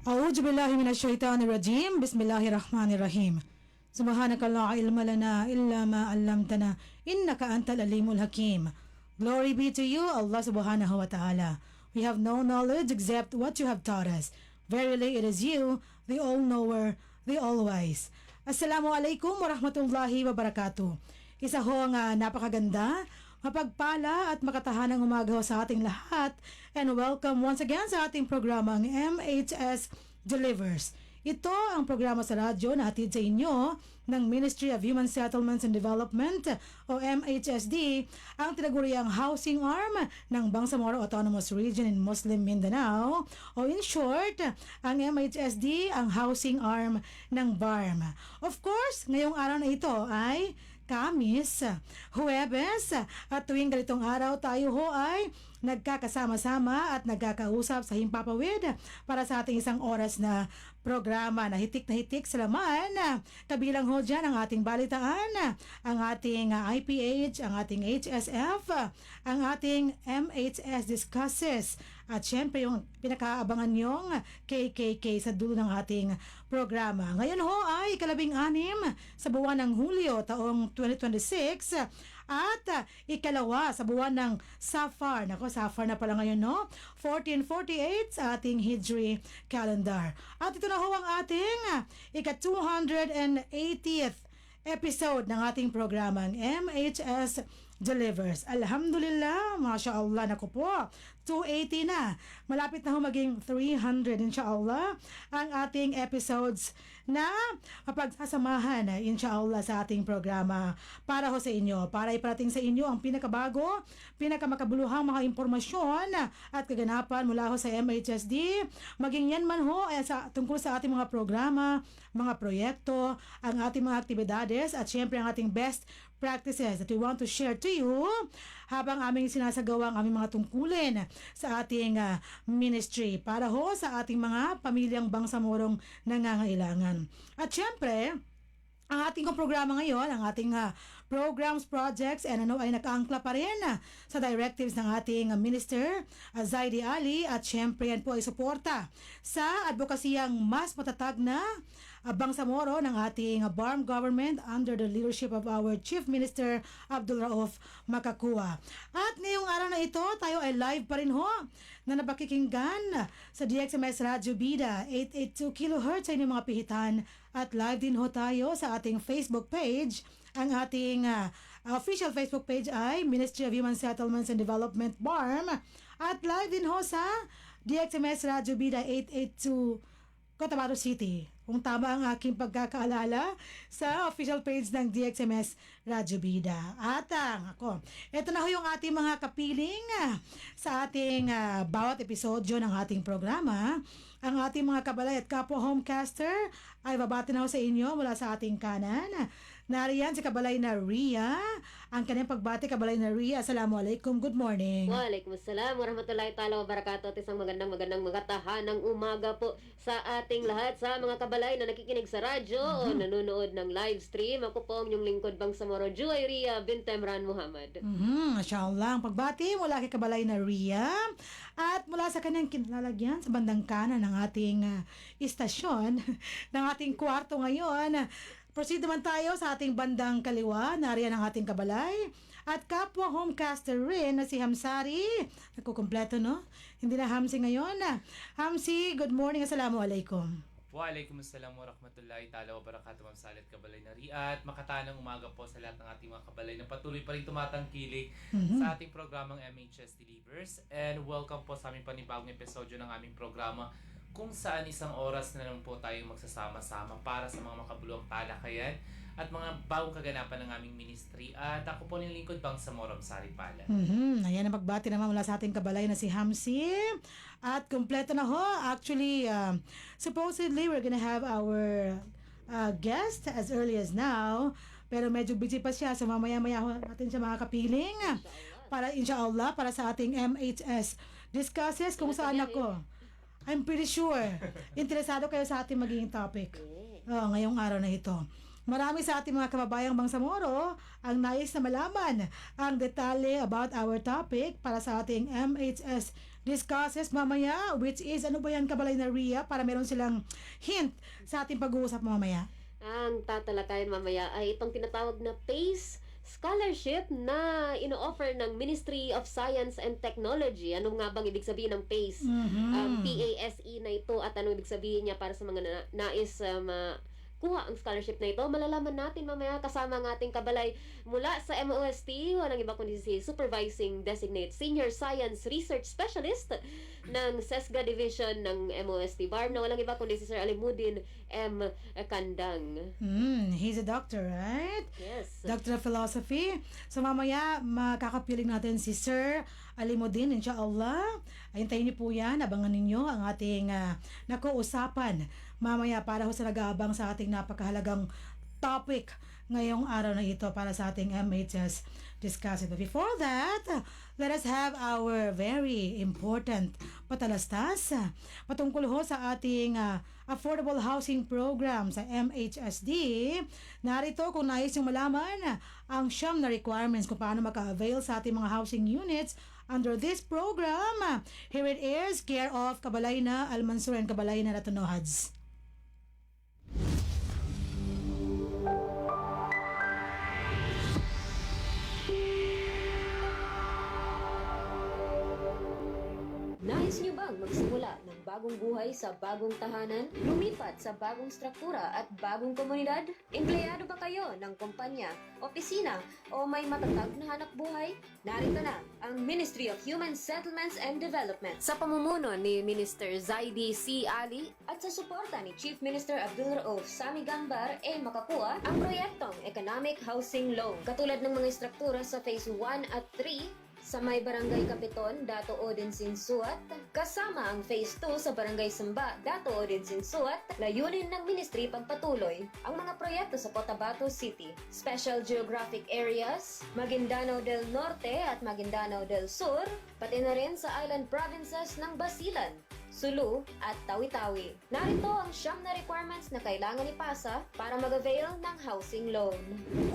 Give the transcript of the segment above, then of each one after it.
أعوذ بالله من الشيطان الرجيم بسم الله الرحمن الرحيم سبحانك لا علم لنا إلا ما علمتنا إنك أنت العليم الحكيم. Glory be to you, Allah subhanahu wa ta'ala. We have no knowledge except what you have taught us. Verily it is you, the all-knower, the all-wise. Assalamualaikum warahmatullahi wabarakatuh. Isa ho ang napakaganda, mapagpala at makatahanang umaga sa ating lahat, and welcome once again sa ating programang MHS Delivers. Ito ang programa sa radyo na hatid sa inyo ng Ministry of Human Settlements and Development o MHSD, ang tinaguriang housing arm ng Bangsamoro Autonomous Region in Muslim Mindanao, o in short, ang MHSD ang housing arm ng BARM. Of course, ngayong araw na ito ay Kamis, Huwebes, at tuwing ganitong araw tayo ho ay nagkakasama-sama at nagkakausap sa Himpapawid para sa ating isang oras na programa na hitik sa laman. Kabilang ho dyan ang ating balitaan, ang ating IPH, ang ating HSF, ang ating MHS Discusses, at syempre yung pinakaabangan yung KKK sa dulo ng ating programa. Ngayon ho ay ikalabing-anim sa buwan ng Hulyo taong 2026 at ikalawa sa buwan ng Safar. Nako, Safar na pala ngayon, no? 1448 sa ating Hijri calendar. At ito na ho ang ating ika-280th episode ng ating programang MHS Delivers. Alhamdulillah, mashallah, naku po, 280 na. Malapit na ho maging 300, inshallah, ang ating episodes na mapagsasamahan, inshallah, sa ating programa para ho sa inyo, para iparating sa inyo ang pinakabago, pinakamakabuluhang mga impormasyon at kaganapan mula ho sa MHSD, maging yan man ho tungkol sa ating mga programa, mga proyekto, ang ating mga aktibidades, at syempre ang ating best practices that we want to share to you habang aming sinasagawa ang aming mga tungkulin sa ating ministry para ho sa ating mga pamilyang Bangsamorong nangangailangan. At syempre, ang ating programa ngayon, ang ating programs, projects, and ay nakaangkla pa rin sa directives ng ating Minister Zaidi Ali, at syempre yan po ay suporta sa advokasiyang mas matatag na Bangsamoro ng ating BARM government under the leadership of our Chief Minister Abdul Rauf Makakua. At ngayong araw na ito, tayo ay live pa rin ho na napakikinggan sa DXMS Radio Bida 882 kHz sa inyong mga pihitan, at live din ho tayo sa ating Facebook page. Ang ating official Facebook page ay Ministry of Human Settlements and Development BARM, at live din ho sa DXMS Radio Bida 882 Cotabato City, kung tama ang aking pagkakaalala, sa official page ng DXMS Radyo Bida. At ito na ho yung ating mga kapiling sa ating bawat episodyo ng ating programa. Ang ating mga kabalay at kapwa homecaster ay babati na ho sa inyo mula sa ating kanan. Nariyan si kabalay na Ria. Ang kanyang pagbati, kabalay na Ria, assalamualaikum, good morning. Waalaikumsalam warahmatullahi ta'ala wabarakatuh. At isang magandang magatahanang umaga po sa ating lahat, sa mga kabalay na nakikinig sa radyo o nanonood ng live stream. Ako po ang inyong lingkod Bangsamoro, Joy Ria bint Emran Muhammad. Masyaallah, ang pagbati mula kay kabalay na Ria at mula sa kanyang kinalalagyan sa bandang kanan ng ating istasyon, ng ating kwarto ngayon. Proceed naman tayo sa ating bandang kaliwa. Nariyan ang ating kabalay at kapwa homecaster rin na si Hamsari. Nagkukumpleto, no? Hindi na Hamsi ngayon. Hamsi, good morning, assalamualaikum. Waalaikumsalam warahmatullahi ta'ala wabarakatuh, Ma'am Salit, kabalay na Ria, at makatanang umaga po sa lahat ng ating mga kabalay na patuloy pa rin tumatangkilik sa ating programang MHS Delivers. And welcome po sa aming panibagong episodyo ng aming programa, kung saan isang oras na lang po tayong magsasama-sama para sa mga makabuluhang talakayan at mga bagong kaganapan ng aming ministry. At ako po yung lingkod Bangsamoro, Sari Pala. Ayan ang pagbati naman mula sa ating kabalay na si Hamsi. At kumpleto na ho. Actually, supposedly we're gonna have our guest as early as now. Pero medyo busy pa siya. So mamaya-maya natin siya mga kapiling. Para inshallah, para sa ating MHS Discusses, kung saan ako. I'm pretty sure interesado kayo sa ating magiging topic ngayong araw na ito. Marami sa ating mga kababayang Bangsamoro ang nais na malaman ang detalye about our topic para sa ating MHS discusses mamaya, which is, ano ba yan, Kabalay na Ria, para meron silang hint sa ating pag-uusap mamaya. Ang tatalakayin mamaya ay itong tinatawag na PACE scholarship na ino-offer ng Ministry of Science and Technology. Ano nga bang ibig sabihin ng PACE? PASE na ito at ano ibig sabihin niya para sa mga nais kuha ang scholarship na ito. Malalaman natin mamaya kasama ang ating kabalay mula sa MOST, walang iba kundi si Supervising Designate Senior Science Research Specialist ng SESGA Division ng MOST BARM na walang iba kundi si Sir Alimuddin M. Kandang. He's a doctor, right? Yes. Doctor of Philosophy. So mamaya, makakapiling natin si Sir Alimuddin, inshallah. Ayuntayin niyo po yan, abangan ninyo ang ating nakuusapan mamaya para sa nag-aabang sa ating napakahalagang topic ngayong araw na ito para sa ating MHS discussion. But before that, let us have our very important patalastas patungkol ho sa ating affordable housing program sa MHSD. Narito kung nais yung malaman ang siyam na requirements kung paano maka-avail sa ating mga housing units under this program. Here it is, care of Kabalayna Almansur and Kabalayna Ratunohads. Nais niyo bang magsimula ng bagong buhay sa bagong tahanan? Lumipat sa bagong struktura at bagong komunidad? Empleyado ba kayo ng kumpanya, opisina, o may matatag na hanap buhay? Narito na ang Ministry of Human Settlements and Development sa pamumuno ni Minister Zaidi C. Ali at sa suporta ni Chief Minister Abdul Rauf Sami Gambar makakuha ang proyektong Economic Housing Loan. Katulad ng mga struktura sa Phase 1 at 3, sa may Barangay Kapiton, Dato Odin Sinsuat, kasama ang Phase 2 sa Barangay Samba, Dato Odin Sinsuat, layunin ng Ministry pagpatuloy ang mga proyekto sa Cotabato City, Special Geographic Areas, Maguindanao del Norte at Maguindanao del Sur, pati na rin sa island provinces ng Basilan, Sulu at Tawi-Tawi. Narito ang siyam na requirements na kailangan ipasa para mag-avail ng housing loan.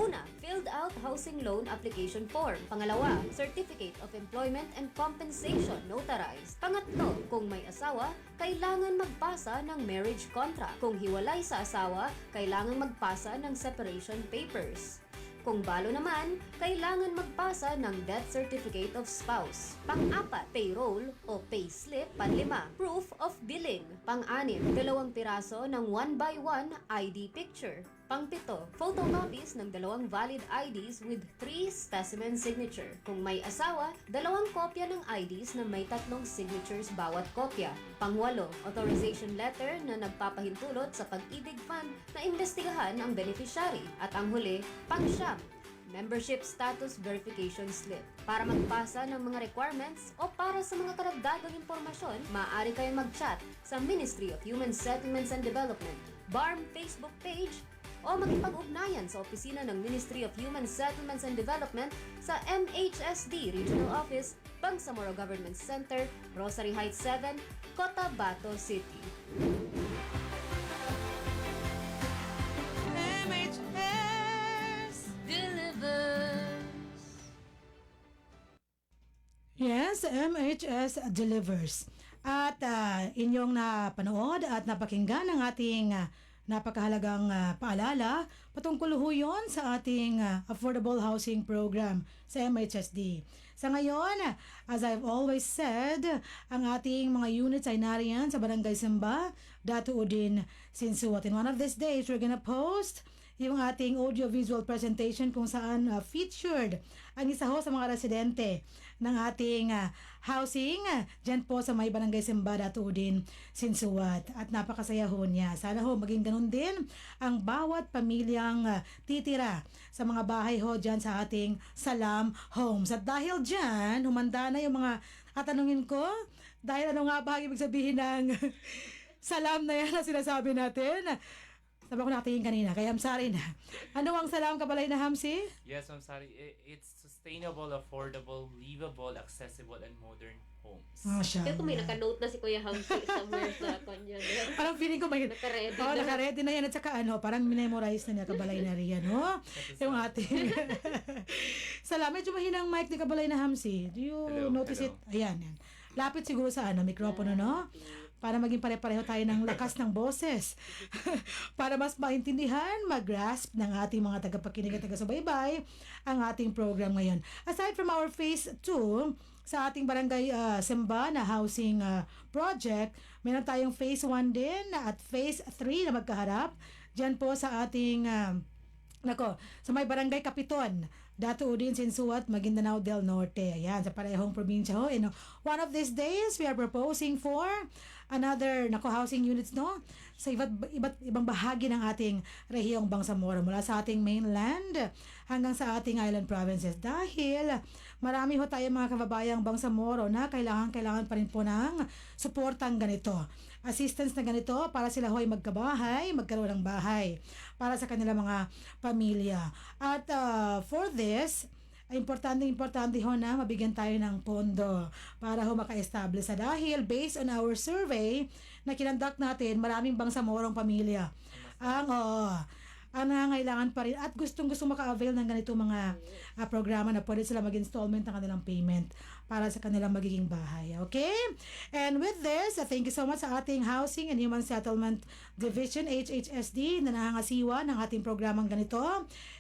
Una, filled out housing loan application form. Pangalawa, Certificate of Employment and Compensation notarized. Pangatlo, kung may asawa, kailangan magpasa ng marriage contract. Kung hiwalay sa asawa, kailangan magpasa ng separation papers. Kung balo naman, kailangan magpasa ng death certificate of spouse. Pang-apat, payroll o payslip. Panlima, proof of billing. Pang-anim, 2 piraso ng 1x1 ID picture. Pang-pito, photocopies ng 2 valid IDs with 3 specimen signature. Kung may asawa, 2 kopya ng IDs na may 3 signatures bawat kopya. Pang-walo, authorization letter na nagpapahintulot sa Pag-ibig Fund na imbestigahan ang beneficiary. At ang huli, pang-siyam, membership status verification slip. Para magpasa ng mga requirements o para sa mga karagdagang impormasyon, maaari kayong mag-chat sa Ministry of Human Settlements and Development, BARM Facebook page, o makipag-ugnayan sa opisina ng Ministry of Human Settlements and Development sa MHSD Regional Office, Bangsamoro Government Center, Rosary Heights 7, Cotabato City. MHS Delivers. Yes, MHS delivers. At inyong napanood at napakinggan ang ating napakahalagang paalala patungkol ho yun sa ating affordable housing program sa MHSD. Sa ngayon, as I've always said, ang ating mga units ay nariyan sa Barangay Samba, Dato Udin, Sinsuat. In one of these days, we're gonna post yung ating audio-visual presentation kung saan featured ang isa ho sa mga residente ng ating housing dyan po sa may Barangay Simba, Dato Udin, Sinsuat. At napakasaya ho niya. Sana ho maging ganun din ang bawat pamilyang titira sa mga bahay ho dyan sa ating Salam Homes. At dahil dyan, humanda na yung mga tatanungin ko. Dahil ano nga ba ibig sabihin ng salam na yan na sinasabi natin? Sabi ko natin kanina, kaya hamsari na. Ano ang salam, Kabalay na Hamsi? Yes, I'm sorry. It's sustainable, affordable, livable, accessible, and modern homes. Kaya kung may naka-note na si Kuya Hamsi somewhere sa kanya. Parang feeling ko may... Naka-ready Oo, na. naka-ready na yan. At saka parang minemorize na niya, Kabalay na riyan, no? Yung ating... Salam, medyo mahinang mic ni Kabalay na Hamsi. Do you Hello, notice hello. it? Ayan, yan. Lapit siguro sa mikropono, no? Para maging pare-pareho tayo ng lakas ng boses. Para mas maintindihan, mag-grasp ng ating mga tagapakinig at taga-subaybay ang ating program ngayon. Aside from our phase 2, sa ating barangay Simba na housing project, meron tayong phase 1 din at phase 3 na magkaharap. Diyan po sa ating sa may barangay Kapiton, Dato Udin, Sinsuat, Maguindanao del Norte. Ayan, sa parehong probinsya ho. And one of these days, we are proposing for another housing units, no? Sa iba't ibang bahagi ng ating rehiyong Bangsamoro, mula sa ating mainland hanggang sa ating island provinces. Dahil marami ho tayo mga kababayang Bangsamoro na kailangan pa rin po ng suportang ganito. Assistance na ganito para sila ho'y magkaroon ng bahay para sa kanilang mga pamilya. At for this, importante ho na mabigyan tayo ng pondo para ho maka-establish. Dahil based on our survey na kinonduct natin, maraming Bangsamorong pamilya ang nangangailangan pa rin at gustong maka-avail ng ganito mga programa na pwede sila mag-installment ng kanilang payment para sa kanilang magiging bahay. Okay? And with this, thank you so much sa ating Housing and Human Settlement Division, HHSD, na nangangasiwa ng ating programang ganito,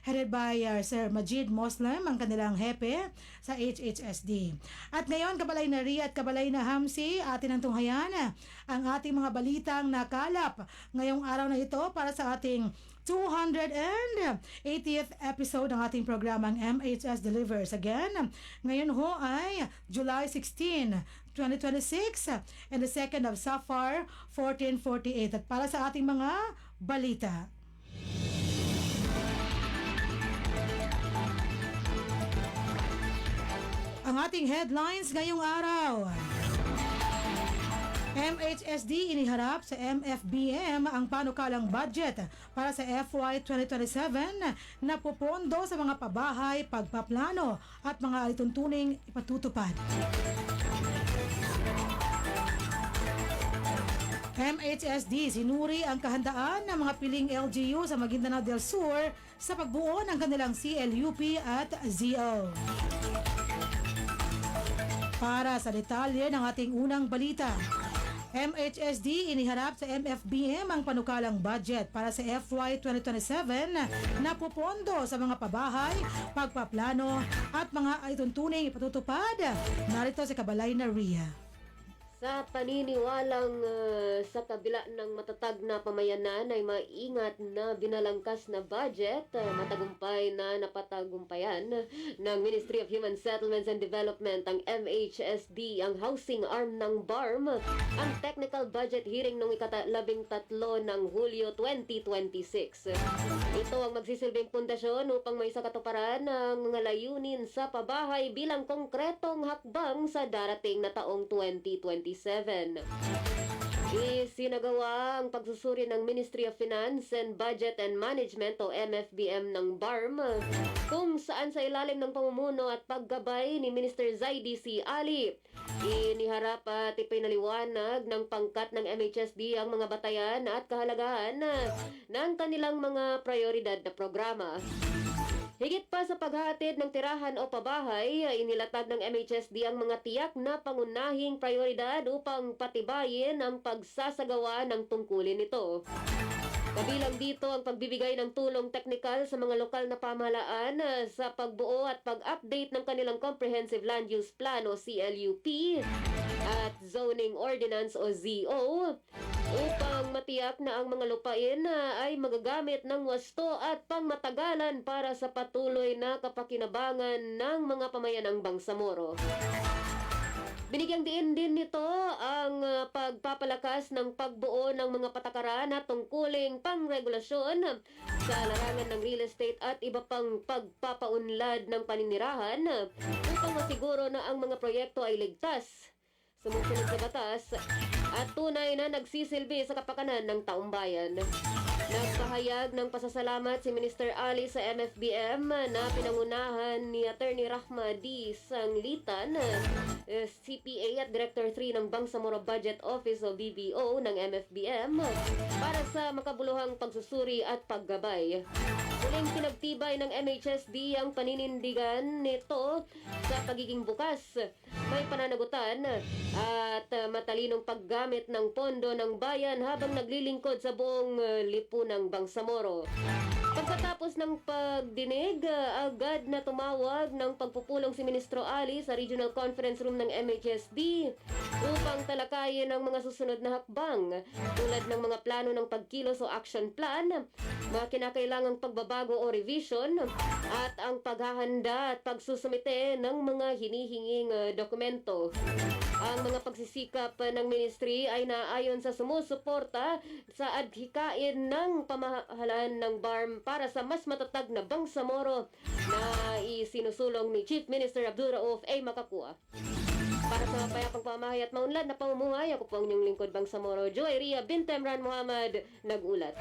headed by Sir Majid Muslim, ang kanilang hepe sa HHSD. At ngayon, Kabalay na Ria at Kabalay na Hamsi, atin ang tunghayan ang ating mga balitang nakalap ngayong araw na ito para sa ating 280th episode ng ating programang MHS Delivers. Again, ngayon ho ay July 16, 2026 and the 2nd of Safar, 1448. At para sa ating mga balita. Ang ating headlines ngayong araw. MHSD iniharap sa MFBM ang panukalang budget para sa FY 2027 na pupondo sa mga pabahay, pagpaplano at mga alituntuning ipatutupad. MHSD sinuri ang kahandaan ng mga piling LGU sa Maguindanao del Sur sa pagbuo ng kanilang CLUP at ZO. Para sa detalye ng ating unang balita, MHSD iniharap sa MFBM ang panukalang budget para sa FY 2027 na pupondo sa mga pabahay, pagpaplano at mga alituntuning ipatutupad. Narito si Kabalay na Ria. Sa paniniwalang sa kabila ng matatag na pamayanan ay maingat na binalangkas na budget, matagumpay na napatagumpayan ng Ministry of Human Settlements and Development, ang MHSD, ang housing arm ng BARM, ang technical budget hearing noong ika-13 ng Hulyo 2026. Ito ang magsisilbing pundasyon upang may sakatuparan ng mga layunin sa pabahay bilang konkretong hakbang sa darating na taong 2027. Isinagawa ang pagsusuri ng Ministry of Finance and Budget and Management o MFBM ng BARM, kung saan sa ilalim ng pamumuno at paggabay ni Minister Zaidi C. Ali, iniharap at ipinaliwanag ng pangkat ng MHSD ang mga batayan at kahalagahan ng kanilang mga prioridad na programa. Higit pa sa paghahatid ng tirahan o pabahay, inilatag ng MHSD ang mga tiyak na pangunahing prioridad upang patibayin ang pagsasagawa ng tungkulin nito. Kabilang dito ang pagbibigay ng tulong teknikal sa mga lokal na pamahalaan sa pagbuo at pag-update ng kanilang Comprehensive Land Use Plan o CLUP at Zoning Ordinance o ZO upang matiyak na ang mga lupain ay magagamit ng wasto at pangmatagalan para sa patuloy na kapakinabangan ng mga pamayanang Bangsamoro. Binigyang diin din nito ang pagpapalakas ng pagbuo ng mga patakaran at tungkuling pangregulasyon sa larangan ng real estate at iba pang pagpapaunlad ng paninirahan upang masiguro na ang mga proyekto ay ligtas, sumusunod sa batas at tunay na nagsisilbi sa kapakanan ng taong bayan. Nagpahayag ng pasasalamat si Minister Ali sa MFBM na pinangunahan ni Attorney Rahma D. Sanglitan, CPA at Director 3 ng Bangsamoro Budget Office o BBO ng MFBM para sa makabuluhang pagsusuri at paggabay. Muling pinagtibay ng MHSD ang paninindigan nito sa pagiging bukas, may pananagutan at matalinong paggamit ng pondo ng bayan habang naglilingkod sa buong lipunang Bangsamoro. Pagkatapos ng pagdinig, agad na tumawag ng pagpupulong si Ministro Ali sa Regional Conference Room ng MHSD upang talakayin ang mga susunod na hakbang tulad ng mga plano ng pagkilos o action plan, mga kinakailangang pagbabago o revision, at ang paghahanda at pagsusumite ng mga hinihinging dokumento. Ang mga pagsisikap ng ministry ay naayon sa sumusuporta sa adhikain ng pamahalaan ng BARM para sa mas matatag na Bangsamoro na isinusulong ni Chief Minister Abdul Rauf A. Makakua. Para sa mapayapang pamahay at maunlad na pamumuhay, ako po ang inyong lingkod Bangsamoro, Joy Ria bint Emran Muhammad, nag-ulat.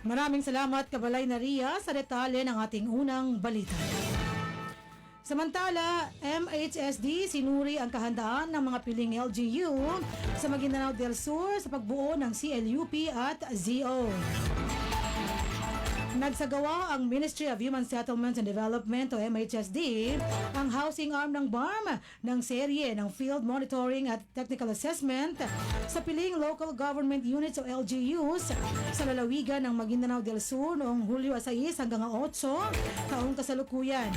Maraming salamat Kabalay na Ria sa detalye ng ating unang balita. Samantala, MHSD sinuri ang kahandaan ng mga piling LGU sa Maguindanao del Sur sa pagbuo ng CLUP at ZO. Nagsagawa ang Ministry of Human Settlements and Development o MHSD ang housing arm ng BARM ng serye ng Field Monitoring at Technical Assessment sa piling Local Government Units o LGUs sa lalawigan ng Maguindanao del Sur noong Hulyo 6 hanggang 8 taong kasalukuyan.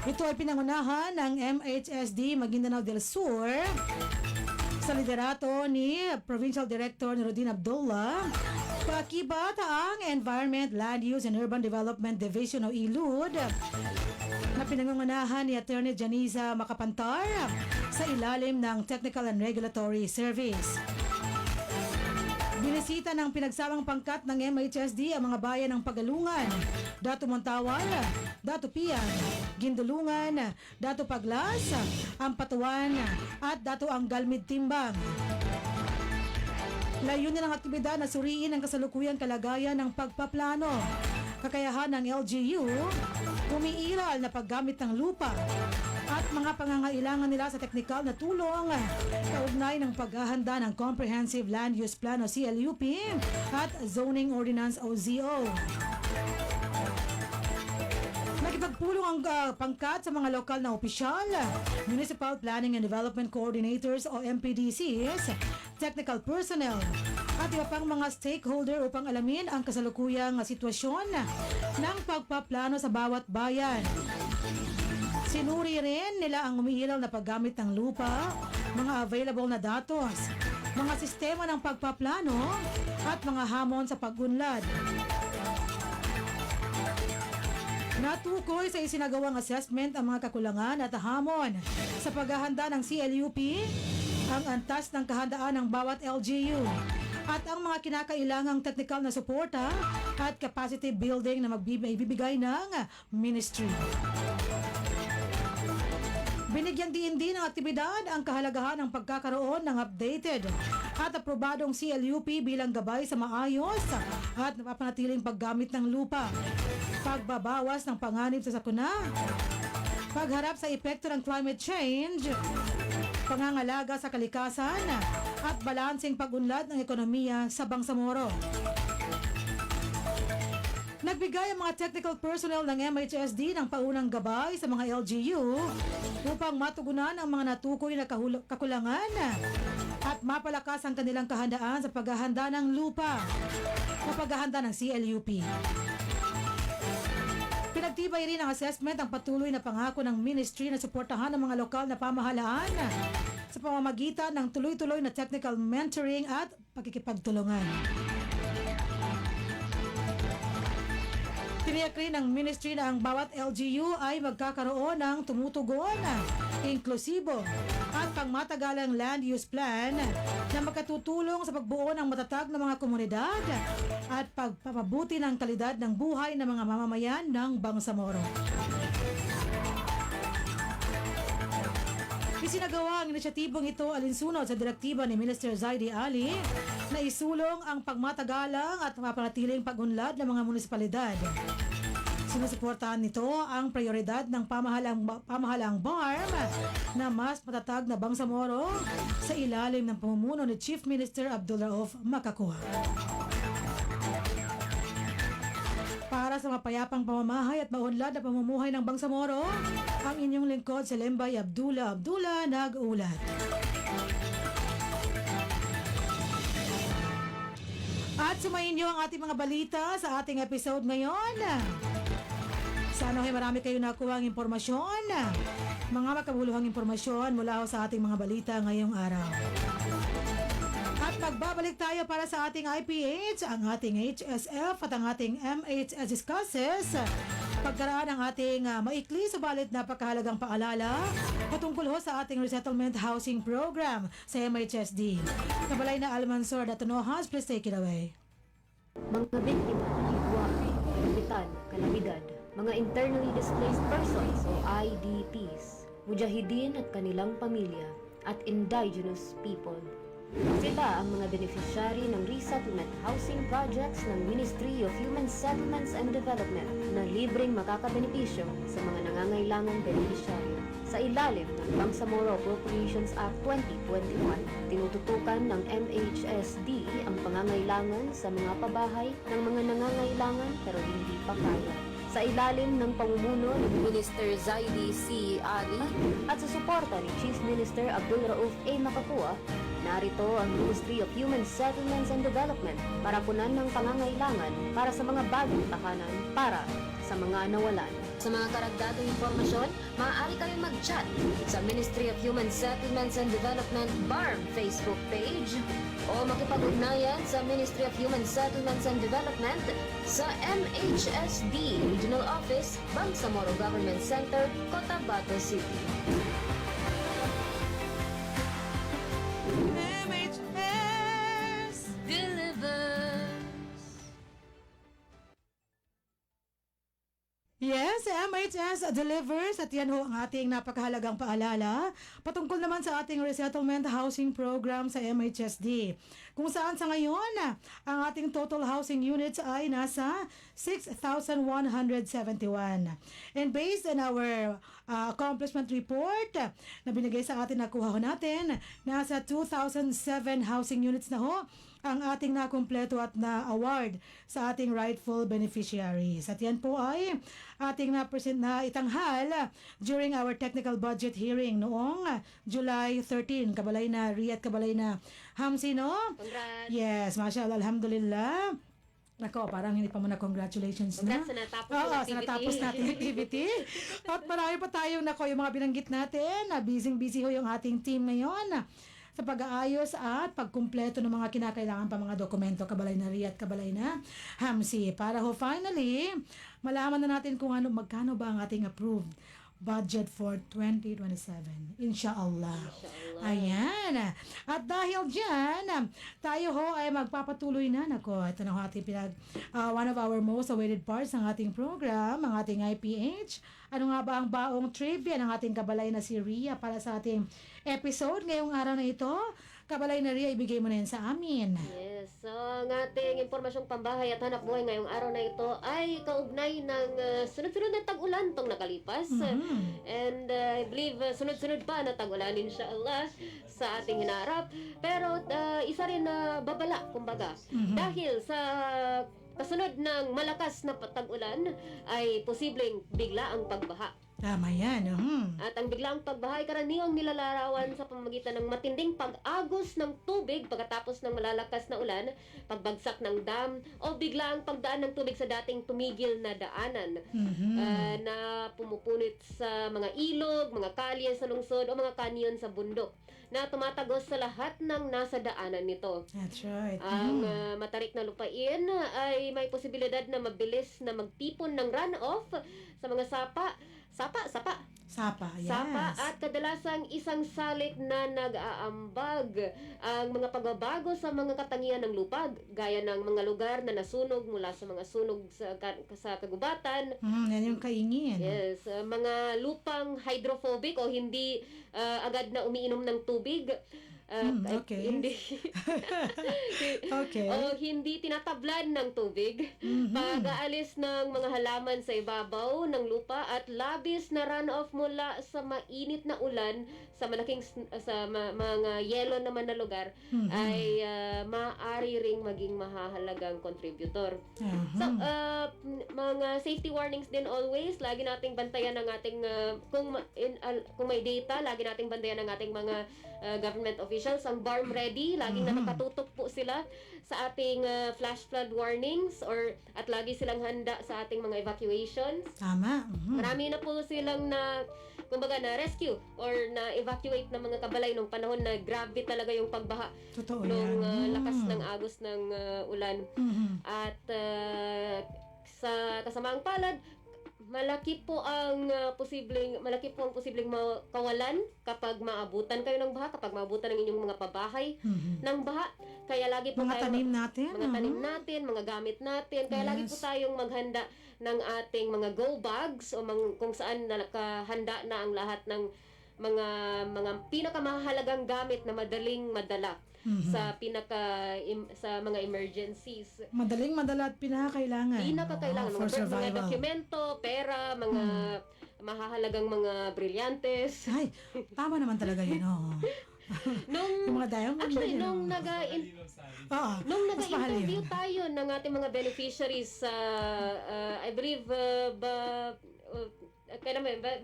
Ito ay pinangunahan ng MHSD Maguindanao del Sur sa liderato ni Provincial Director ni Rodin Abdullah, paakibat ang Environment, Land Use and Urban Development Division o ILUD na pinangungunahan ni Attorney Janiza Makapantar sa ilalim ng Technical and Regulatory Service. Binisita ng pinagsamang pangkat ng MHSD ang mga bayan ng Pagalungan, Dato Montawal, Dato Pian, Gindulungan, Dato Paglas, Ampatuan at Dato Anggalmid Timbang. Layunin ng aktibidad na suriin ang kasalukuyang kalagayan ng pagpaplano, kakayahan ng LGU, umiiral na paggamit ng lupa, at mga pangangailangan nila sa teknikal na tulong kaugnay ng paghahanda ng Comprehensive Land Use Plan o CLUP at Zoning Ordinance o ZO. Nakipagpulong ang pangkat sa mga lokal na opisyal, Municipal Planning and Development Coordinators o MPDCs, technical personnel, at iba pang mga stakeholder upang alamin ang kasalukuyang sitwasyon ng pagpaplano sa bawat bayan. Sinuri rin nila ang umiiral na paggamit ng lupa, mga available na datos, mga sistema ng pagpaplano, at mga hamon sa pag-unlad. Natukoy sa isinagawang assessment ang mga kakulangan at hamon sa paghahanda ng CLUP, ang antas ng kahandaan ng bawat LGU, at ang mga kinakailangang technical na suporta at capacity building na magbibigay ng ministry. Binigyang diin din ng aktibidad ang kahalagahan ng pagkakaroon ng updated at aprobadong CLUP bilang gabay sa maayos at napapanatiling paggamit ng lupa, pagbabawas ng panganib sa sakuna, pagharap sa epekto ng climate change, pangangalaga sa kalikasan, at balanseng pag-unlad ng ekonomiya sa Bangsamoro. Nagbigay ang mga technical personnel ng MHSD ng paunang gabay sa mga LGU upang matugunan ang mga natukoy na kakulangan at mapalakas ang kanilang kahandaan sa paghahanda ng lupa o paghahanda ng CLUP. Pinagtibay rin ang assessment ang patuloy na pangako ng ministry na suportahan ang mga lokal na pamahalaan sa pamamagitan ng tuloy-tuloy na technical mentoring at pagkikipagtulungan. Tiniyak rin ng ministry na ang bawat LGU ay magkakaroon ng tumutugon, inklusibo at pangmatagalang land use plan na makatutulong sa pagbuo ng matatag na mga komunidad at pagpapabuti ng kalidad ng buhay ng mga mamamayan ng Bangsamoro. Isinagawa ang inisyatibong ito alinsunod sa direktiba ni Minister Zaidi Ali na isulong ang pagmatagalang at mapanatiling pag-unlad ng mga munisipalidad. sinusuportahan nito ang prioridad ng pamahalaang BARM na mas matatag na Bangsamoro sa ilalim ng pamumuno ni Chief Minister Abdul Rauf Makakua. Para sa mapayapang pamamahay at maunlad na pamumuhay ng Bangsamoro, ang inyong lingkod si Lembay Abdullah nag-ulat. At sumayin niyo ang ating mga balita sa ating episode ngayon. Sana ay marami kayo nakuha ang impormasyon, mga makabuluhang impormasyon mula sa ating mga balita ngayong araw. At magbabalik tayo para sa ating IPH, ang ating HSF at ang ating MHS discusses pagkaraan ng ating maikli subalit napakahalagang paalala patungkol ho sa ating resettlement housing program sa MHSD. Kabalay na Almansor Datonohas, please take it away. Mga biktima ng hidwaan, kapitan, kalamidad, mga internally displaced persons o IDPs, mujahideen at kanilang pamilya, at indigenous people. Sila ang mga beneficiary ng resettlement housing projects ng Ministry of Human Settlements and Development na libreng makakabenepisyo sa mga nangangailangang beneficiaryo. Sa ilalim ng Bangsamoro Appropriations Act 2021, tinututukan ng MHSD ang pangangailangan sa mga pabahay ng mga nangangailangan pero hindi pa kaya. Sa ilalim ng pamumuno ni Minister Zaidi C. Ali at sa suporta ni Chief Minister Abdul Rauf A. Makakua, narito ang Ministry of Human Settlements and Development para punan ng pangangailangan para sa mga bagong tahanan para sa mga nawalan. Sa mga karagdagang impormasyon, maaari kayong mag-chat sa Ministry of Human Settlements and Development BARM Facebook page o makipag-ugnayan sa Ministry of Human Settlements and Development sa MHSD Regional Office, Bangsamoro Government Center, Cotabato City. MHS Delivers. Yes, MHS delivers at yan ho ang ating napakahalagang paalala patungkol naman sa ating resettlement housing program sa MHSD. Kung saan sa ngayon, ang ating total housing units ay nasa 6,171. And based on our accomplishment report na binigay sa atin, nakuha ho natin, nasa 2,007 housing units na ho ang ating nakumpleto at na-award sa ating rightful beneficiaries. At yan po ay ating na itanghal during our technical budget hearing noong July 13. Kabalay na Riyat, kabalay na Hamsi, no? Congrats! Yes, mashallah, alhamdulillah. Nako, parang hindi pa muna congratulations na. Congrats sa natapos Oo, yung sa activity. natapos natin yung activity. At marami pa tayong yung mga binanggit natin. Busy ho yung ating team ngayon sa pag-aayos at pagkumpleto ng mga kinakailangan pa mga dokumento, kabalay na Riyat, kabalay na Hamsi. Para ho finally, malaman na natin kung magkano ba ang ating approved budget for 2027. Insha'Allah. Ayan. At dahil dyan, tayo ho ay magpapatuloy na. Nako, ito na ho ating one of our most awaited parts ng ating program, ang ating IPH. Ano nga ba ang baong trivia ng ating kabalay na si Ria para sa ating episode ngayong araw na ito? Kabalay na Ria, ibigay mo na yan sa amin. Yes, so ang ating impormasyong pambahay at hanap buhay ngayong araw na ito ay kaugnay ng sunod-sunod na tag-ulan tong nakalipas. And I believe sunod-sunod pa na tag-ulan inshallah sa ating hinaharap. Pero isa rin na babala, kumbaga. Dahil sa kasunod ng malakas na tag-ulan ay posibleng bigla ang pagbaha. Tama yan. At ang biglaang pagbaha ay karaniwang nilalarawan sa pamamagitan ng matinding pag-agos ng tubig pagkatapos ng malalakas na ulan, pagbagsak ng dam, o biglaang pagdaan ng tubig sa dating tumigil na daanan na pumupunit sa mga ilog, mga kalye sa lungsod o mga kanyon sa bundok na tumatagos sa lahat ng nasa daanan nito. That's right. Ang matarik na lupain ay may posibilidad na mabilis na magtipon ng runoff sa mga sapa, yes. at kadalasang isang salik na nag-aambag ang mga pagbabago sa mga katangian ng lupa, gaya ng mga lugar na nasunog mula sa mga sunog sa kagubatan. Yan yung kaingin. Yes, mga lupang hydrophobic o hindi agad na umiinom ng tubig. Okay. Hindi Okay. o hindi tinatablan ng tubig, pag-aalis ng mga halaman sa ibabaw ng lupa at labis na runoff mula sa mainit na ulan sa mga yelo naman na lugar ay maaari ring maging mahahalagang contributor. So, mga safety warnings din always, lagi nating bantayan ang ating kung may data, lagi nating bantayan ang ating mga government officials, ang BARM ready, laging nakatutok po sila sa ating flash flood warnings at lagi silang handa sa ating mga evacuations. Tama. Marami na po silang kumbaga na rescue or na evacuate ng mga kabalay nung panahon na grabe talaga yung pagbaha Totoo nung yan. lakas ng agos ng ulan. At sa kasamaang palad, malaki po ang posibleng kawalan kapag maabutan kayo ng baha, kapag maabutan ng inyong mga pabahay ng baha. Kaya lagi po Mga tanim natin. mga tanim natin, mga gamit natin. Kaya lagi po tayong maghanda ng ating mga go bags o kung saan nakahanda na ang lahat ng mga pinakamahalagang gamit na madaling madala sa sa mga emergencies. Madaling madala at pinakakailangan. Pinakakailangan for mga survival. dokumento, pera, mga mahahalagang mga brilyantes. Ay, tama naman talaga yun. Yung mga diamond. Actually, yun, nung Oo, mas mahal nag-interview yun. tayo ng ating mga beneficiaries sa I believe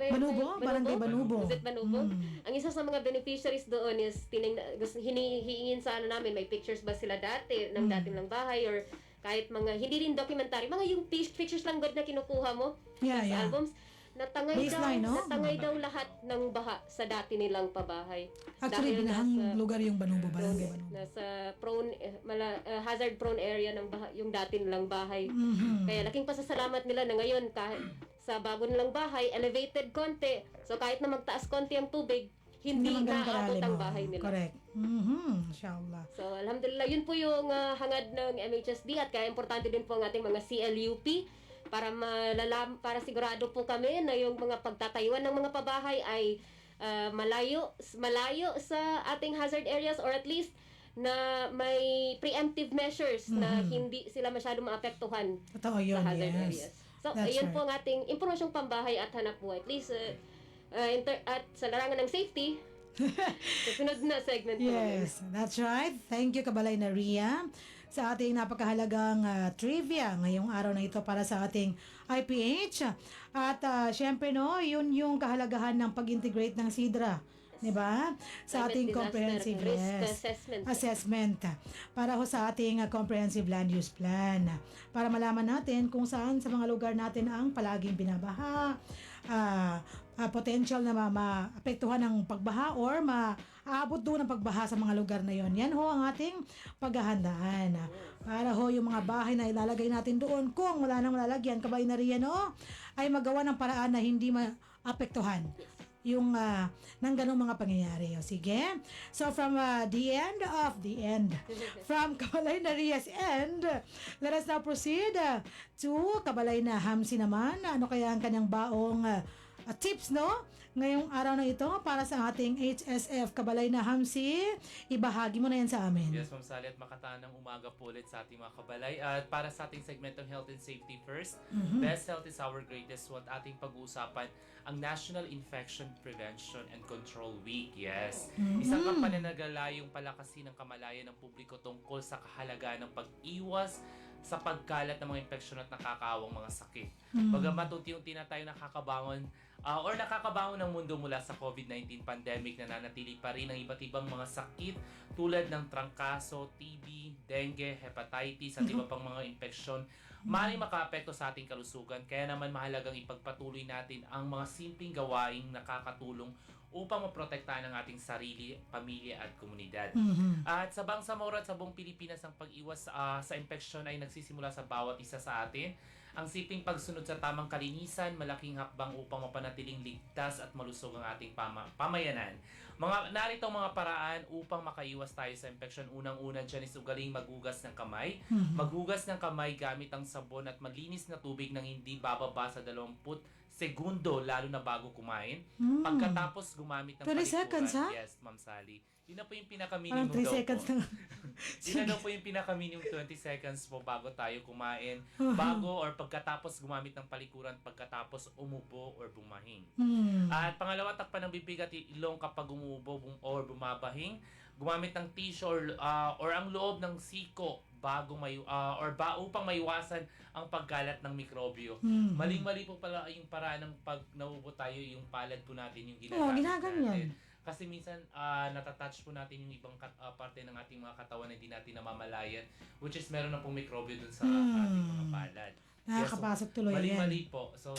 Banubo? Barangay Banubo. Was it Banubo? Ang isa sa mga beneficiaries doon is hinihingin sa namin, may pictures ba sila dati ng dating lang bahay or kahit mga hindi rin documentary, mga yung pictures lang God na kinukuha mo sa albums. Baseline, no? Natangay daw lahat ng baha sa dati nilang pabahay. Actually, Dahil binahang lugar yung Banubo, Barangay Banubo. nasa hazard prone area ng yung dati nilang bahay. Kaya laking pasasalamat nila na ngayon kahit sa bago nilang bahay, elevated konti. So kahit na magtaas konti ang tubig, hindi naman ganun naabot kalalim, ang bahay nila. Correct. Inshallah. So alhamdulillah, yun po yung hangad ng MHSD at kaya importante din po ang ating mga CLUP para sigurado po kami na yung mga pagtatayuan ng mga pabahay ay malayo sa ating hazard areas or at least na may preemptive measures na hindi sila masyado maapektuhan Totoo yun, sa hazard yes. areas. So, That's ayun right. po ang ating impormasyong pambahay at hanap buhay. At least, at sa larangan ng safety, sa sunod na segment po namin. Yes, that's right. Thank you, Kabalay na Ria, sa ating napakahalagang trivia ngayong araw na ito para sa ating IPH. At syempre, yun yung kahalagahan ng pag-integrate ng SIDRA. Diba? Sa Climate ating disaster comprehensive risk assessment para ho sa ating comprehensive land use plan para malaman natin kung saan sa mga lugar natin ang palaging binabaha, potential na maapektuhan ng pagbaha or maaabot doon ng pagbaha sa mga lugar na yon. Yan ho ang ating paghahandaan para ho yung mga bahay na ilalagay natin doon kung wala nang lalagyan, Kabay na riyan, ay magawa ng paraan na hindi maapektuhan yung ng ganong mga pangyayari. Sige. So from the end, from Kabalay na Ria's end, let us now proceed to Kabalay na Hamsi naman. Ano kaya ang kanyang baong tips, ngayong araw na ito para sa ating HSF Kabalay na Hamsi? Ibahagi mo na yan sa amin. Yes, Ma'am Sally, at makatanang umaga po ulit sa ating mga kabalay. At para sa ating segmentong Health and Safety First, Best Health is Our Greatest Wealth, ating pag-uusapan ang National Infection Prevention and Control Week. Yes. Isang kampanya na nagalayong palakasin ng kamalayan ng publiko tungkol sa kahalagaan ng pag-iwas sa pagkalat ng mga infeksyon at nakakaawang mga sakit. Bagamat unti-unti na tayo nakakabangon ng mundo mula sa COVID-19 pandemic, na nanatili pa rin ang iba't ibang mga sakit tulad ng trangkaso, TB, dengue, hepatitis at iba pang mga infeksyon maaaring makaapekto sa ating kalusugan. Kaya naman mahalagang ipagpatuloy natin ang mga simpleng gawaing nakakatulong upang maprotektahan ang ating sarili, pamilya at komunidad. At sa Bangsamoro at sa buong Pilipinas, ang pag-iwas sa infeksyon ay nagsisimula sa bawat isa sa atin. Ang simpleng pagsunod sa tamang kalinisan, malaking hakbang upang mapanatiling ligtas at malusog ang ating pamayanan. Narito ang mga paraan upang makaiwas tayo sa infeksyon. Unang-una dyan is ugaling maghugas ng kamay. Maghugas ng kamay gamit ang sabon at malinis na tubig nang hindi bababa sa 20 segundo, lalo na bago kumain. Mm. Pagkatapos gumamit ng 20 seconds, ha? Yes, Ma'am Sally. Yun na po yung Parang pinaka-minimum 3 daw seconds po. na. Yun na daw po yung pinaka-minimum 20 seconds po bago tayo kumain. Uh-huh. Bago or pagkatapos gumamit ng palikuran, pagkatapos umubo or bumahing. Hmm. At pangalawa, takpan ng bibig at ilong kapag umubo or bumabahing. Gumamit ng tissue or ang loob ng siko bago upang maiwasan ang pagkalat ng mikrobyo. Hmm. Maling-mali po pala yung paraan ng pag naubo tayo, yung palad po natin, yung Oo, ginagamit ginaganyan. natin. Kasi minsan natatouch po natin yung ibang parte ng ating mga katawan na hindi natin namamalayan, which is meron na pong mikrobyo dun sa ating mga palad. Nakakapasok tuloy yan. Mali-mali po. So,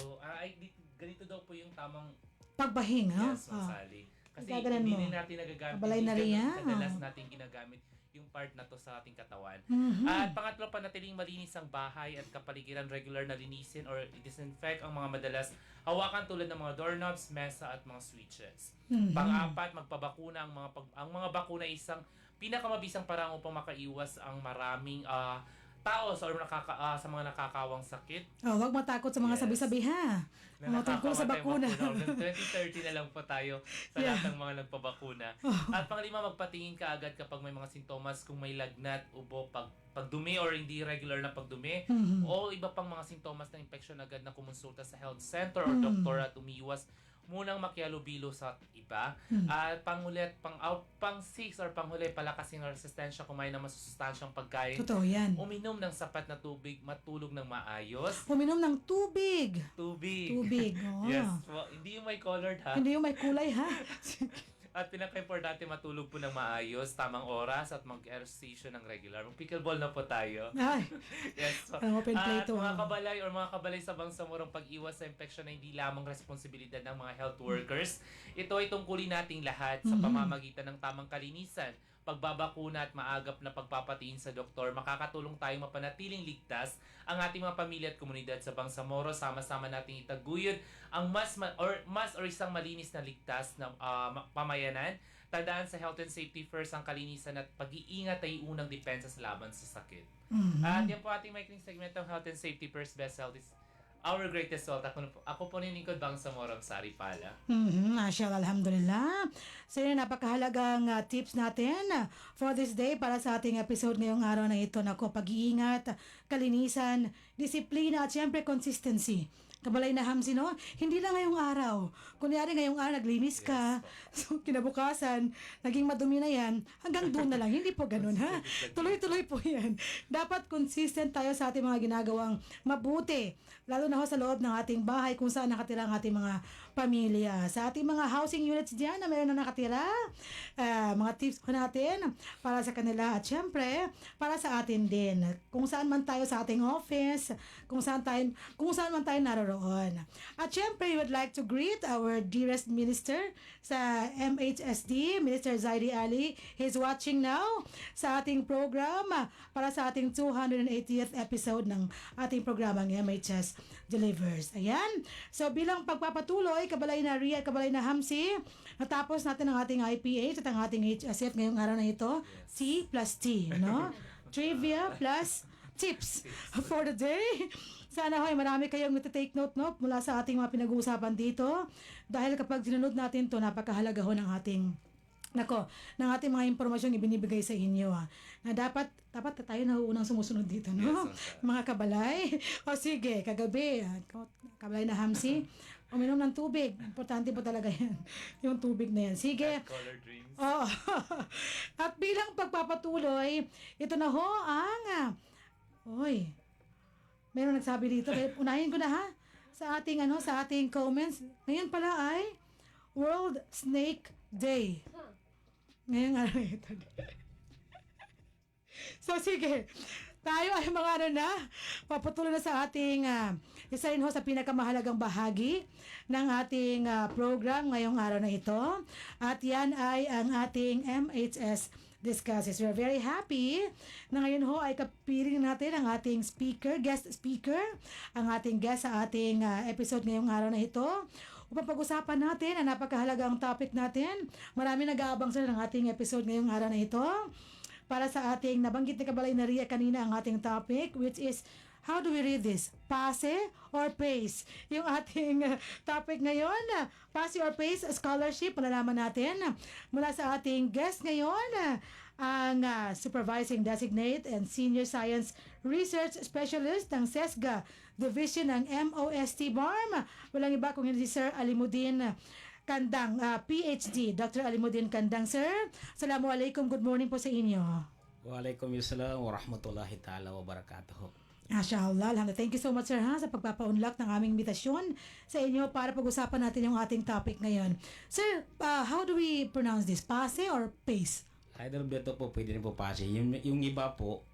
ganito daw po yung tamang Pagbahing, ha? yes, Ma'am Sally. Kasi Gaganan hindi mo. din natin nagagamit. Kabalay na rin yan. Kadalas natin ginagamit yung part na to sa ating katawan. Mhm. At pangatlo, panatiling malinis ang bahay at kapaligiran, regular na linisin or disinfect ang mga madalas hawakan tulad ng mga doorknobs, mesa at mga switches. Mhm. Pang-apat, magpabakuna ang mga bakuna ay isang pinakamabisang parang upang makaiwas ang maraming tao sa mga nakakawang sakit Oh, wag matakot sa mga Yes. sabi-sabi, ha? na Mga tungkol sa bakuna. Hanggang 2030 na lang po tayo sa Yeah. lahat ng mga nagpabakuna. At panglima, magpatingin ka agad kapag may mga sintomas, kung may lagnat, ubo, pagdumi or hindi regular na pagdumi, Mhm. o iba pang mga sintomas ng infection, agad na kumonsulta sa health center or Mm. doktor at umiwas munang makihalubilo sa iba. Mm. At pang-6 or panghuli, palakasin ang resistensya, kumain ng masusustansyang pagkain, Totoo yan. uminom ng sapat na tubig, matulog ng maayos. Uminom ng tubig. Tubig. Tubig, oo. Yes, well, hindi yung may colored ha. Hindi yung may kulay, ha? At pinaka-importante, matulog po ng maayos, tamang oras, at mag-exercise ng regular. Mag-pickleball na po tayo. Ay, Yes. So, parang open play at to. mga kabalay or mga kabalay sa bangsamurang pag-iwas sa infection na hindi lamang responsibilidad ng mga health workers. Ito ay tungkulin nating lahat sa Mhm. pamamagitan ng tamang kalinisan, pagbabakuna at maagap na pagpapatingin sa doktor. Makakatulong tayong mapanatiling ligtas ang ating mga pamilya at komunidad sa Bangsamoro. Sama-sama nating itaguyod ang mas or isang malinis na ligtas na pamayanan. Tandaan, sa health and safety first ang kalinisan at pag-iingat ay unang depensa sa laban sa sakit. Mhm. At yan po ating maikling segmentong Health and Safety First. Best Health is our greatest wealth. Ako po nilingkod Bangsamoro Sari Pala. Mashallah, alhamdulillah. So yun, napakahalagang tips natin for this day para sa ating episode ngayong araw na ito. Nako, pag-iingat, kalinisan, disiplina at syempre consistency. Kabalay na Hamsi, no? Hindi lang ngayong araw. Kunyari ngayong araw, naglinis ka. So, kinabukasan, naging madumi na yan. Hanggang doon na lang. Hindi po ganun, ha? Tuloy-tuloy po yan. Dapat consistent tayo sa ating mga ginagawang mabuti. Lalo na ho sa loob ng ating bahay kung saan nakatira ang ating mga pamilya. Sa ating mga housing units dyan na meron na nakatira, mga tips po natin para sa kanila at syempre, para sa atin din. Kung saan man tayo sa ating office, kung saan man tayo naroon. At syempre, we would like to greet our dearest minister sa MHSD, Minister Zaidi Ali. He's watching now sa ating program para sa ating 280th episode ng ating programang MHS Delivers. Ayan. So, bilang pagpapatuloy, kabalay na Ria, kabalay na Hamsi, natapos natin ang ating IPH at ang ating HSF ngayong araw na ito, C plus T, no? Trivia plus tips for the day. Sana hoy marami kayong take note, no, mula sa ating mga pinag-uusapan dito. Dahil kapag sinunod natin to, napakahalaga ho ng ating ating mga impormasyong ibinibigay sa inyo. Na dapat tayo na unang sumusunod dito, no? Yes, Mga kabalay. O sige, kagabi, kabalay na Hamsi, uminom ng tubig. Importante po talaga yan. Yung tubig na yan. Sige. Color dreams. Oh. At bilang pagpapatuloy, ito na ho ang meron nagsabi dito. Unahin ko na, ha? Sa ating comments. Ngayon pala ay World Snake Day. Ngayon araw ito. So sige. Tayo ay mga papatuloy na sa ating isa rin ho sa pinakamahalagang bahagi ng ating program ngayong araw na ito. At yan ay ang ating MHS Discusses. We're very happy na ngayon ho ay kapiling natin ang ating guest speaker, ang ating guest sa ating episode ngayong araw na ito. Upang pag-usapan natin ang napakahalagang topic natin. Marami nag-aabang sila ng ating episode ngayong araw na ito. Para sa ating nabanggit na kabalay na Ria kanina ang ating topic, which is how do we read this? PASE or PACE? Yung ating topic ngayon, PASE or PACE scholarship, malalaman natin mula sa ating guest ngayon, ang Supervising Designate and Senior Science Research Specialist ng SESGA Division ng MOST BARM. Walang iba kung hindi si Sir Alimuddin Kandang, PhD. Dr. Alimuddin Kandang, sir. Assalamualaikum. Good morning po sa inyo. Waalaikumsalam warahmatullahi ta'ala wabarakatuh. Mashallah. Alhamdulillah. Thank you so much, sir, sa pagpapaunlak ng aming invitasyon sa inyo para pag-usapan natin yung ating topic ngayon. Sir, how do we pronounce this? PASE or PACE? Either dito po, pwede rin po PASE. Yung iba po,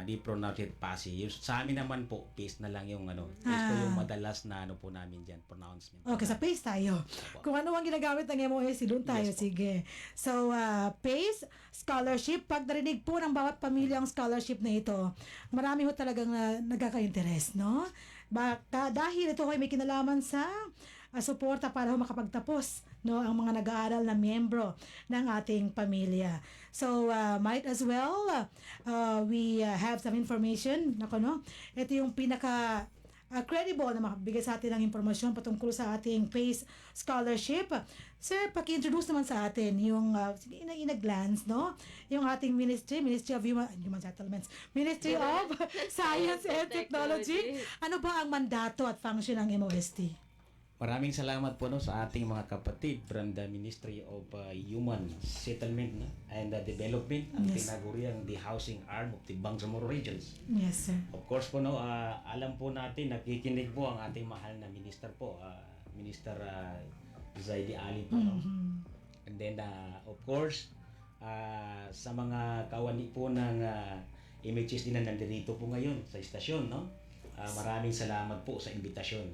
di pronounce it PASE. Sa amin naman po, PACE na lang yung PACE po yung madalas na po namin dyan, pronouncement. Okay, sa PACE tayo. Kung ano ang ginagamit ng MOST, doon tayo. Yes po. Sige. So, PACE, scholarship. Pag narinig po ng bawat pamilya ang scholarship na ito, marami ho talagang nagkaka-interest, no? Dahil ito ay may kinalaman sa suporta para ho makapagtapos, no, ang mga nag-aaral na miyembro ng ating pamilya. So, might as well we have some information. Nako, no? Ito yung pinaka credible na makabigay sa atin ng impormasyon patungkol sa ating PACE scholarship. Sir, paki-introduce naman sa atin yung in a glance, no? Yung ating Ministry of Human Settlements, Ministry of Science and Technology. Ano ba ang mandato at function ng MOST? Maraming salamat po sa ating mga kapatid from the Ministry of Human Settlement and Development, ang tinaguriang the housing arm of the Bangsamoro Regions. Yes, sir. Of course po, alam po natin, nakikinig po ang ating mahal na minister po, Minister Zaidi Ali po. And then, of course, sa mga kawani po ng MHS din na nandito po ngayon sa istasyon, no? Maraming salamat po sa imbitasyon.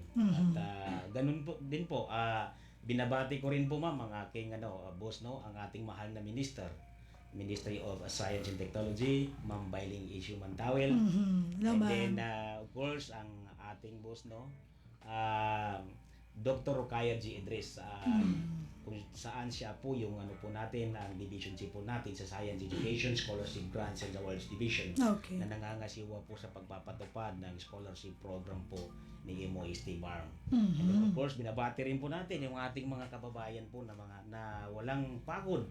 At ganun po din po, binabati ko rin po ma'am ang aking boss, no, ang ating mahal na minister, Ministry of Science and Technology, Ma'am Bailing Issue Mantawel. And then of course ang ating boss, no, Dr. Rukaya G. Idris, kung saan siya po yung po natin, ang division chief po natin sa Science Education, Scholarship Grants and Awards Division, Okay. na nangangasiwa po sa pagpapatupad ng scholarship program po ni MOST BARM. And then of course, binabati rin po natin yung ating mga kababayan po na walang pagod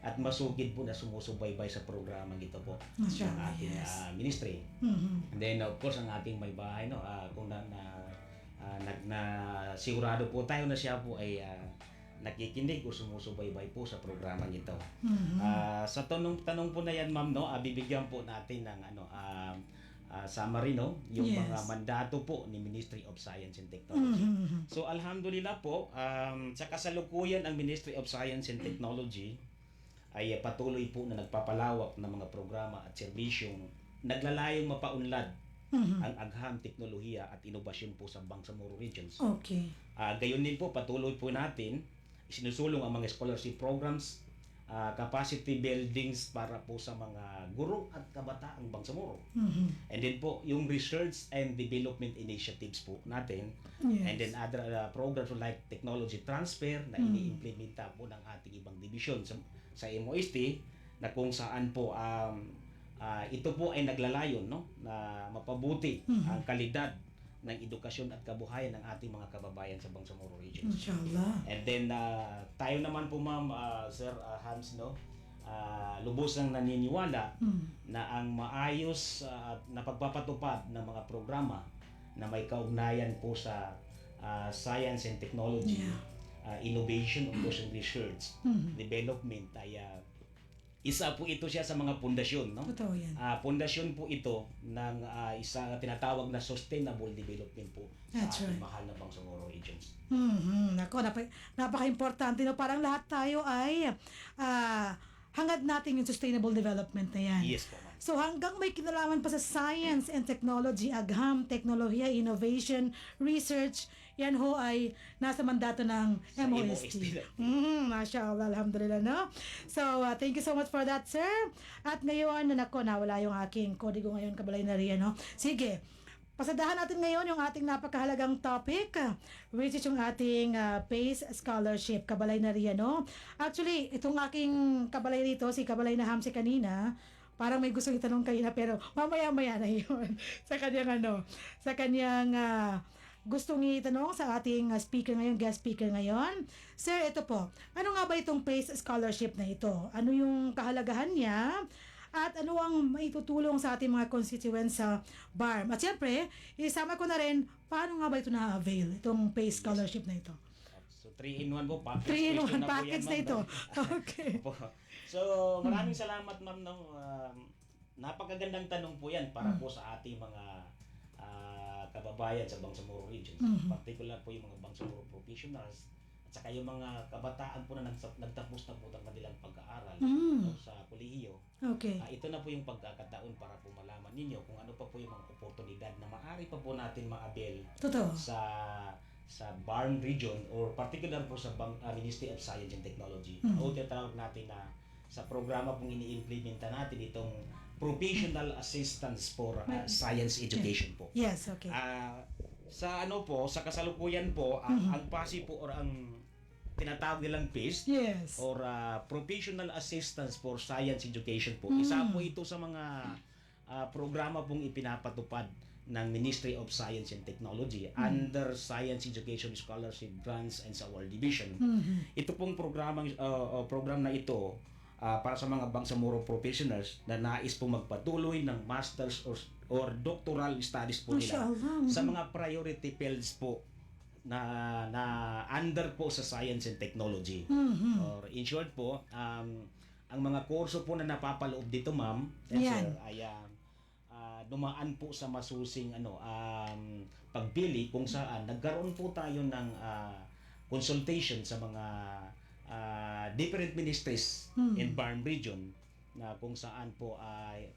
at masugid po na sumusubaybay sa programang ito po ng ating ministry. And then of course, ang ating may bahay, no, kung sigurado po tayo na siya po ay nakikinig o sumusubaybay po sa programang ito. Sa tanong po na yan, ma'am, no, bibigyan po natin ng summary, no, yung mga mandato po ni Ministry of Science and Technology. So alhamdulillah po, sa kasalukuyan ang Ministry of Science and Technology ay patuloy po na nagpapalawak ng mga programa at serbisyong naglalayong mapaunlad ang agham, teknolohiya at inobasyon po sa Bangsamoro Regions. Okay. Gayon din po, patuloy po natin isinusulong ang mga scholarship programs, capacity buildings para po sa mga guro at kabataang Bangsamoro. And then po, yung research and development initiatives po natin. And then other programs like technology transfer na ini-implementa po ng ating ibang division sa MOST, na kung saan po ito po ay naglalayon, no, na mapabuti ang kalidad ng edukasyon at kabuhayan ng ating mga kababayan sa Bangsamoro Regions. Inshallah. And then tayo naman po ma'am, Sir Hans, no, lubos nang naniniwala na ang maayos na pagpapatupad ng mga programa na may kaugnayan po sa science and technology, innovation, of course, and research, development ay isa po ito siya sa mga pundasyon, no? Totoo yan. Pundasyon po ito ng isa tinatawag na sustainable development po sa ating mahal na Bangsamoro Regions. Nako, napaka-importante, no? Parang lahat tayo ay hangad natin yung sustainable development na yan. Yes po, ma'am. So hanggang may kinalaman pa sa science and technology, agham, teknolohiya, innovation, research, yan ho ay nasa mandato ng Sa MOST. Mashallah, alhamdulillah, no? So, thank you so much for that, sir. At ngayon, nawala yung aking kodigo ngayon, Kabalay na Ria, no? Sige, pasadahan natin ngayon yung ating napakahalagang topic, which is yung ating PACE Scholarship, Kabalay na Ria, no? Actually, itong aking kabalay rito, si Kabalay na Hamsi kanina, parang may gustong itanong kanina pero mamaya-maya na yun. Sa kanyang gustong itanong sa ating speaker ngayon, guest speaker ngayon. Sir, ito po. Ano nga ba itong PACE Scholarship na ito? Ano yung kahalagahan niya? At ano ang maitutulong sa ating mga constituents sa BARM? At siyempre, isama ko na rin, paano nga ba ito na-avail, itong PACE Scholarship na ito? So 3-in-1 po, package. 3-in-1 question na po package yan, na ma'am, ito. no? Okay. Opo. So, maraming salamat ma'am. No? Napakagandang tanong po yan para po sa ating mga kababayan sa Bangsamoro Region. Particular po yung mga Bangsamoro professionals at saka yung mga kabataan po na nagtapos na po ng kanilang pag-aaral no, sa kolehiyo. Okay. Ito na po yung pagkakataon para po malaman ninyo kung ano pa po yung mga oportunidad na maaari pa po natin ma-avail Totoo. sa BARM region or particular po sa Ministry of Science and Technology. O tinatawag natin na sa programa pong ini-implementa natin itong Professional Assistance for Science Education po. Yes, okay. Sa sa kasalukuyan po, ang PASI po or ang tinatawag nilang PACE Yes. or Professional Assistance for Science Education po. Isa po ito sa mga programa pong ipinapatupad ng Ministry of Science and Technology under Science Education Scholarship Grants and Award Division. Ito pong program na ito para sa mga Bangsamoro professionals na nais po magpatuloy ng masters or doctoral studies po nila sa mga priority fields po na under po sa science and technology. Or in short po, ang mga kurso po na napapaloob dito, ma'am, sir, ay dumaan po sa masusing pagpili kung saan nagkaroon po tayo ng consultation sa mga different ministries in BARM region na kung saan po ay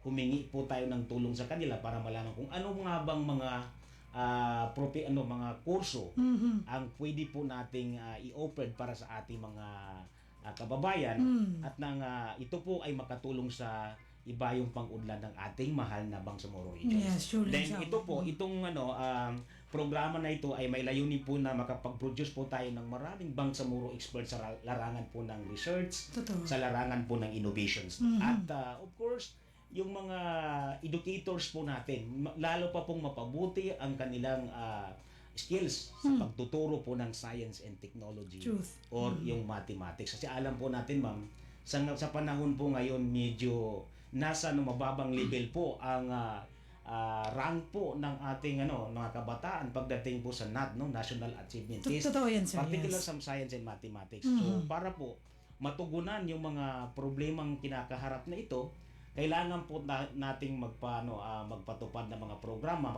humingi po tayo ng tulong sa kanila para malaman kung ano nga bang mga mga kurso ang pwede po nating i-offer para sa ating mga kababayan at nang ito po ay makatulong sa iba yung pang-udlan ng ating mahal na Bangsamoro Region. Yes, sure. Then ito po, itong programa na ito ay may layunin po na makapag-produce po tayo ng maraming Bangsamoro experts sa larangan po ng research, Totoo. sa larangan po ng innovations. At of course, yung mga educators po natin, lalo pa pong mapabuti ang kanilang skills sa pagtuturo po ng science and technology or yung mathematics. Kasi alam po natin, ma'am, sa panahon po ngayon medyo nasa mababang level po ang rank po ng ating mga kabataan pagdating po sa NAT, National Achievement Test. Totoo yan, sir. Particular Yes. sa science and mathematics. So para po matugunan yung mga problemang kinakaharap na ito, kailangan po nating magpatupad ng mga programa,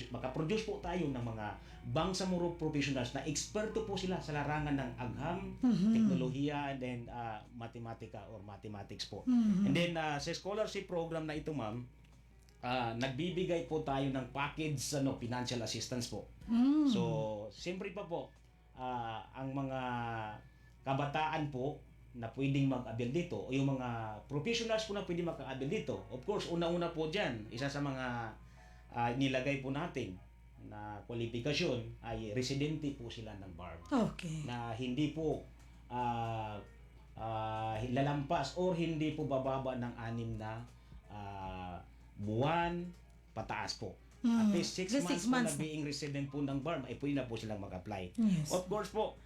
makaproduce po tayo ng mga Bangsamoro professionals na eksperto po sila sa larangan ng agham, teknolohiya, and then matematika or mathematics po. And then sa scholarship program na ito, ma'am, nagbibigay po tayo ng package financial assistance po. So, siyempre pa po, ang mga kabataan po na pwedeng mag-avail dito o yung mga professionals po na pwedeng maka-avail dito. Of course, una-una po dyan, isa sa mga nilagay po natin na kwalifikasyon ay residente po sila ng BARM. Okay. Na hindi po lalampas or hindi po bababa ng 6 na buwan pataas po. At least 6 months po na being resident po ng BARM ay pwede na po silang mag-apply. Yes. Of course po,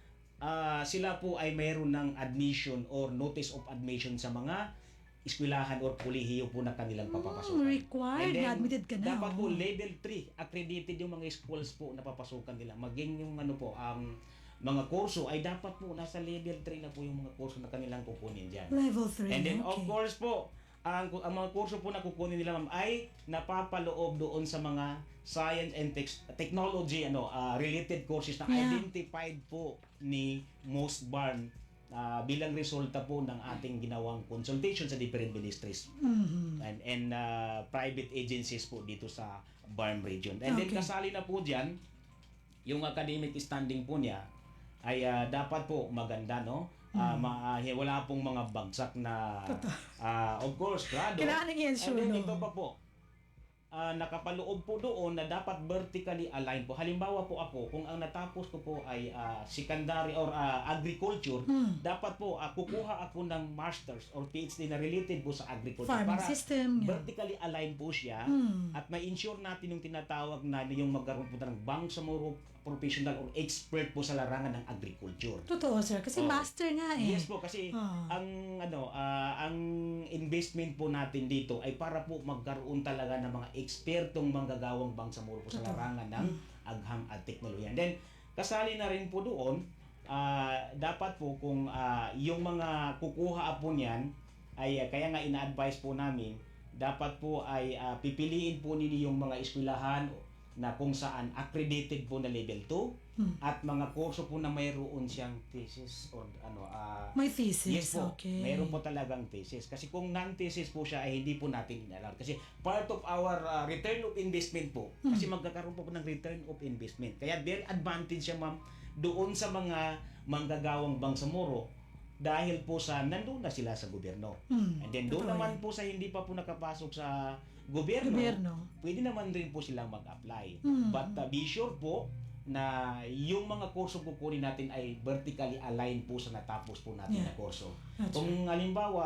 sila po ay mayroon ng admission or notice of admission sa mga eskwelahan or kolehiyo po na kanilang papapasukan. Required na admitted ka na. Dapat po level 3 accredited yung mga schools po na papasukan nila. Maging yung mga kurso ay dapat po nasa level 3 na po yung mga kurso na kanilang kukunin diyan. Level 3. And then of course po, ang mga kurso po na kukunin nila, ma'am, ay napapaloob doon sa mga science and technology related courses na identified po ni most BARM bilang resulta po ng ating ginawang consultation sa different ministries and private agencies po dito sa BARM region. And then kasali na po diyan yung academic standing po niya ay dapat po maganda, wala pong mga bagsak na of course grado. Kailangan i-ensure, and then ito pa po, nakapaloob po doon na dapat vertically aligned po. Halimbawa po ako, kung ang natapos ko po ay secondary or agriculture, dapat po kukuha ako ng masters or PhD na related po sa agriculture Farming para system. Yeah. vertically aligned po siya at may ensure natin yung tinatawag na yung magkaroon po ng Bangsamoro professional or expert po sa larangan ng agriculture. Totoo, sir. Kasi Oo. master nga eh. Yes po, kasi Ah. ang investment po natin dito ay para po magkaroon talaga ng mga ekspertong manggagawang Bangsamoro po sa Totoo. larangan ng agham at teknolohiya. And then kasali na rin po doon, dapat po kung yung mga kukuha po niyan ay kaya nga ina-advise po namin, dapat po ay pipiliin po ninyo yung mga eskwelahan na kung saan accredited po na level 2 at mga kurso po na mayroon siyang thesis or May thesis. yes po, Okay. mayroon po talagang thesis. Kasi kung non-thesis po siya ay hindi po natin inallow. Kasi part of our return of investment po, kasi magkakaroon po ng return of investment. Kaya very advantage siya ma'am doon sa mga manggagawang Bangsamoro dahil po sa nandun na sila sa gobyerno. And then doon Totoo naman po sa hindi pa po nakapasok sa gobyerno, pwede naman rin po silang mag-apply. But be sure po na yung mga kurso kukunin natin ay vertically aligned po sa natapos po natin na kurso. That's Kung halimbawa,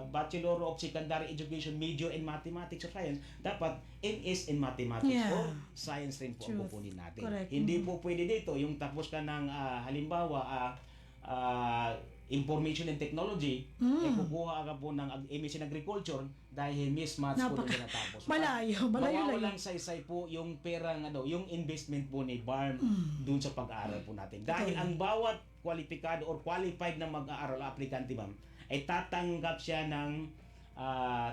Bachelor of Secondary Education, major in Mathematics or Science, dapat MS in Mathematics Yeah. or Science rin po ang Truth. kukunin natin. Correct. Hindi po pwede dito, yung tapos ka ng halimbawa, Information and Technology, kukuha ka po ng MS in Agriculture dahil mismatch po Napaka- na natapos. Malayo lang. Mawawalang saysay po yung perang yung investment po ni BARM dun sa pag-aaral po natin. Dahil ang bawat kwalipikado or qualified na mag-aaral aplikante ma'am ay tatanggap siya ng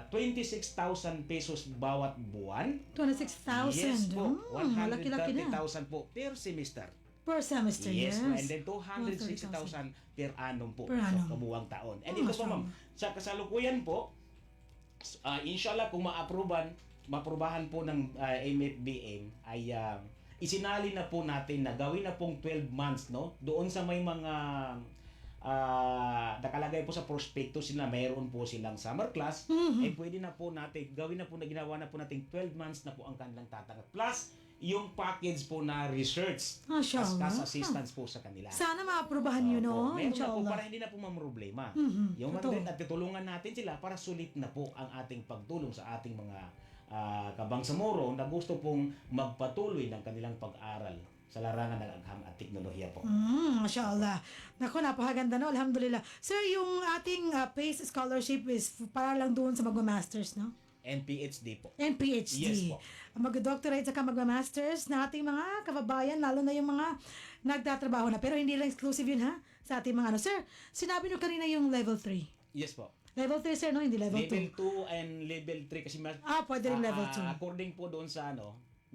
26,000 pesos bawat buwan. 26,000. Yes po. Malaki-laki na. 130,000 po per semester. Per semester, yes. Po. And then 260,000 per annum po Per sa annum. kabuwang taon. And ito po ma'am, sa kasalukuyan po, inshallah kung maaprubahan po ng MFBM ay isinali na po natin na gawin na pong 12 months no doon sa may mga nakalagay po sa prospectus sila, mayroon po silang summer class, pwede na po natin, gawin na po na ginawa na po natin 12 months na po ang kanilang tatanggap. Plus, yung package po na research as assistance po sa kanila. Sana maaprubahan yun, no? Meron na po Inshallah. para hindi na po mamroblema. Yung totoo. at tutulungan natin sila para sulit na po ang ating pagtulong sa ating mga kabangsamoro na gusto pong magpatuloy ng kanilang pag-aral sa larangan ng agham at teknolohiya po. Mashallah. Naku, napakaganda no. Alhamdulillah. Sir, yung ating PACE scholarship is para lang doon sa magma-masters, no? And PhD po. And PhD. Yes po. Mag-doctorate saka magma-masters na ating mga kababayan, lalo na yung mga nagtatrabaho na. Pero hindi lang exclusive yun, ha? Sa ating mga ano. Sir, sinabi nyo kanina yung level 3. Yes po. Level 3, sir, no? Hindi level 2. Level 2 and level 3 kasi Pwede rin level 2. according po doon sa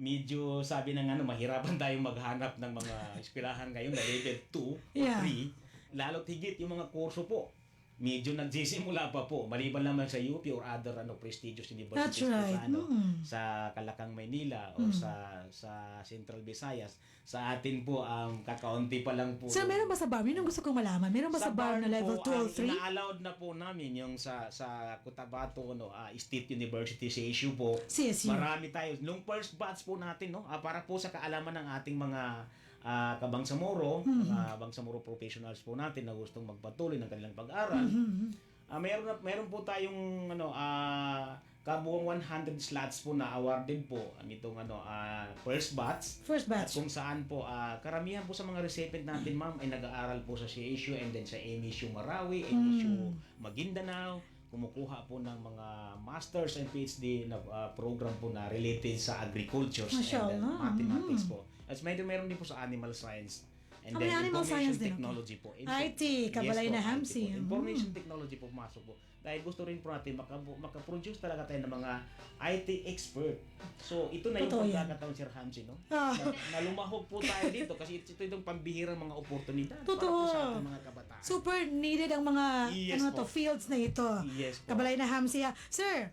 medyo sabi ng mahirapan tayong maghanap ng mga eskwelahan ngayon na level 2 o Yeah. 3. Lalo't higit yung mga kurso po. Medyo nagsisimula pa po. Maliban naman sa UP or other prestigious universities That's right. po sa Kalakang Maynila o sa Central Visayas. Sa atin po, kakaunti pa lang po. Sir, meron ba sa bar? Yun ang gusto kong malaman. Meron ba sa bar na level 2 or 3? Ina-allowed na po namin yung sa Cotabato State University sa issue po. CSU. Marami tayo. Nung first batch po natin, para po sa kaalaman ng ating mga kabangsamoro, mga Bangsamoro professionals po natin na gustong magpatuloy ng kanilang pag-aral. Meron po tayong kabuang 100 slots po na awarded po ang itong first batch. First At batch. kung saan po karamihan po sa mga recipient natin ma'am ay nag-aaral po sa CSU and then sa MSU Marawi, MSU Maguindanao, kumukuha po ng mga masters and PhD na program po na related sa agriculture and then mathematics po. At meron din po sa animal science. And may then animal information science din, technology po. IT, Kabalay na Hamsi. Information technology po pumasok po. Dahil gusto rin po natin makaproduce talaga tayo ng mga IT expert. So, ito na yung Totoo yan. pagkakataon, Sir Hamsi, no? Na lumahog po tayo dito kasi ito yung pambihirang mga oportunidad Totoo. para po sa ating mga kabataan. Super needed ang mga Yes po. fields na ito. Yes po. Kabalay na Hamsi. Sir,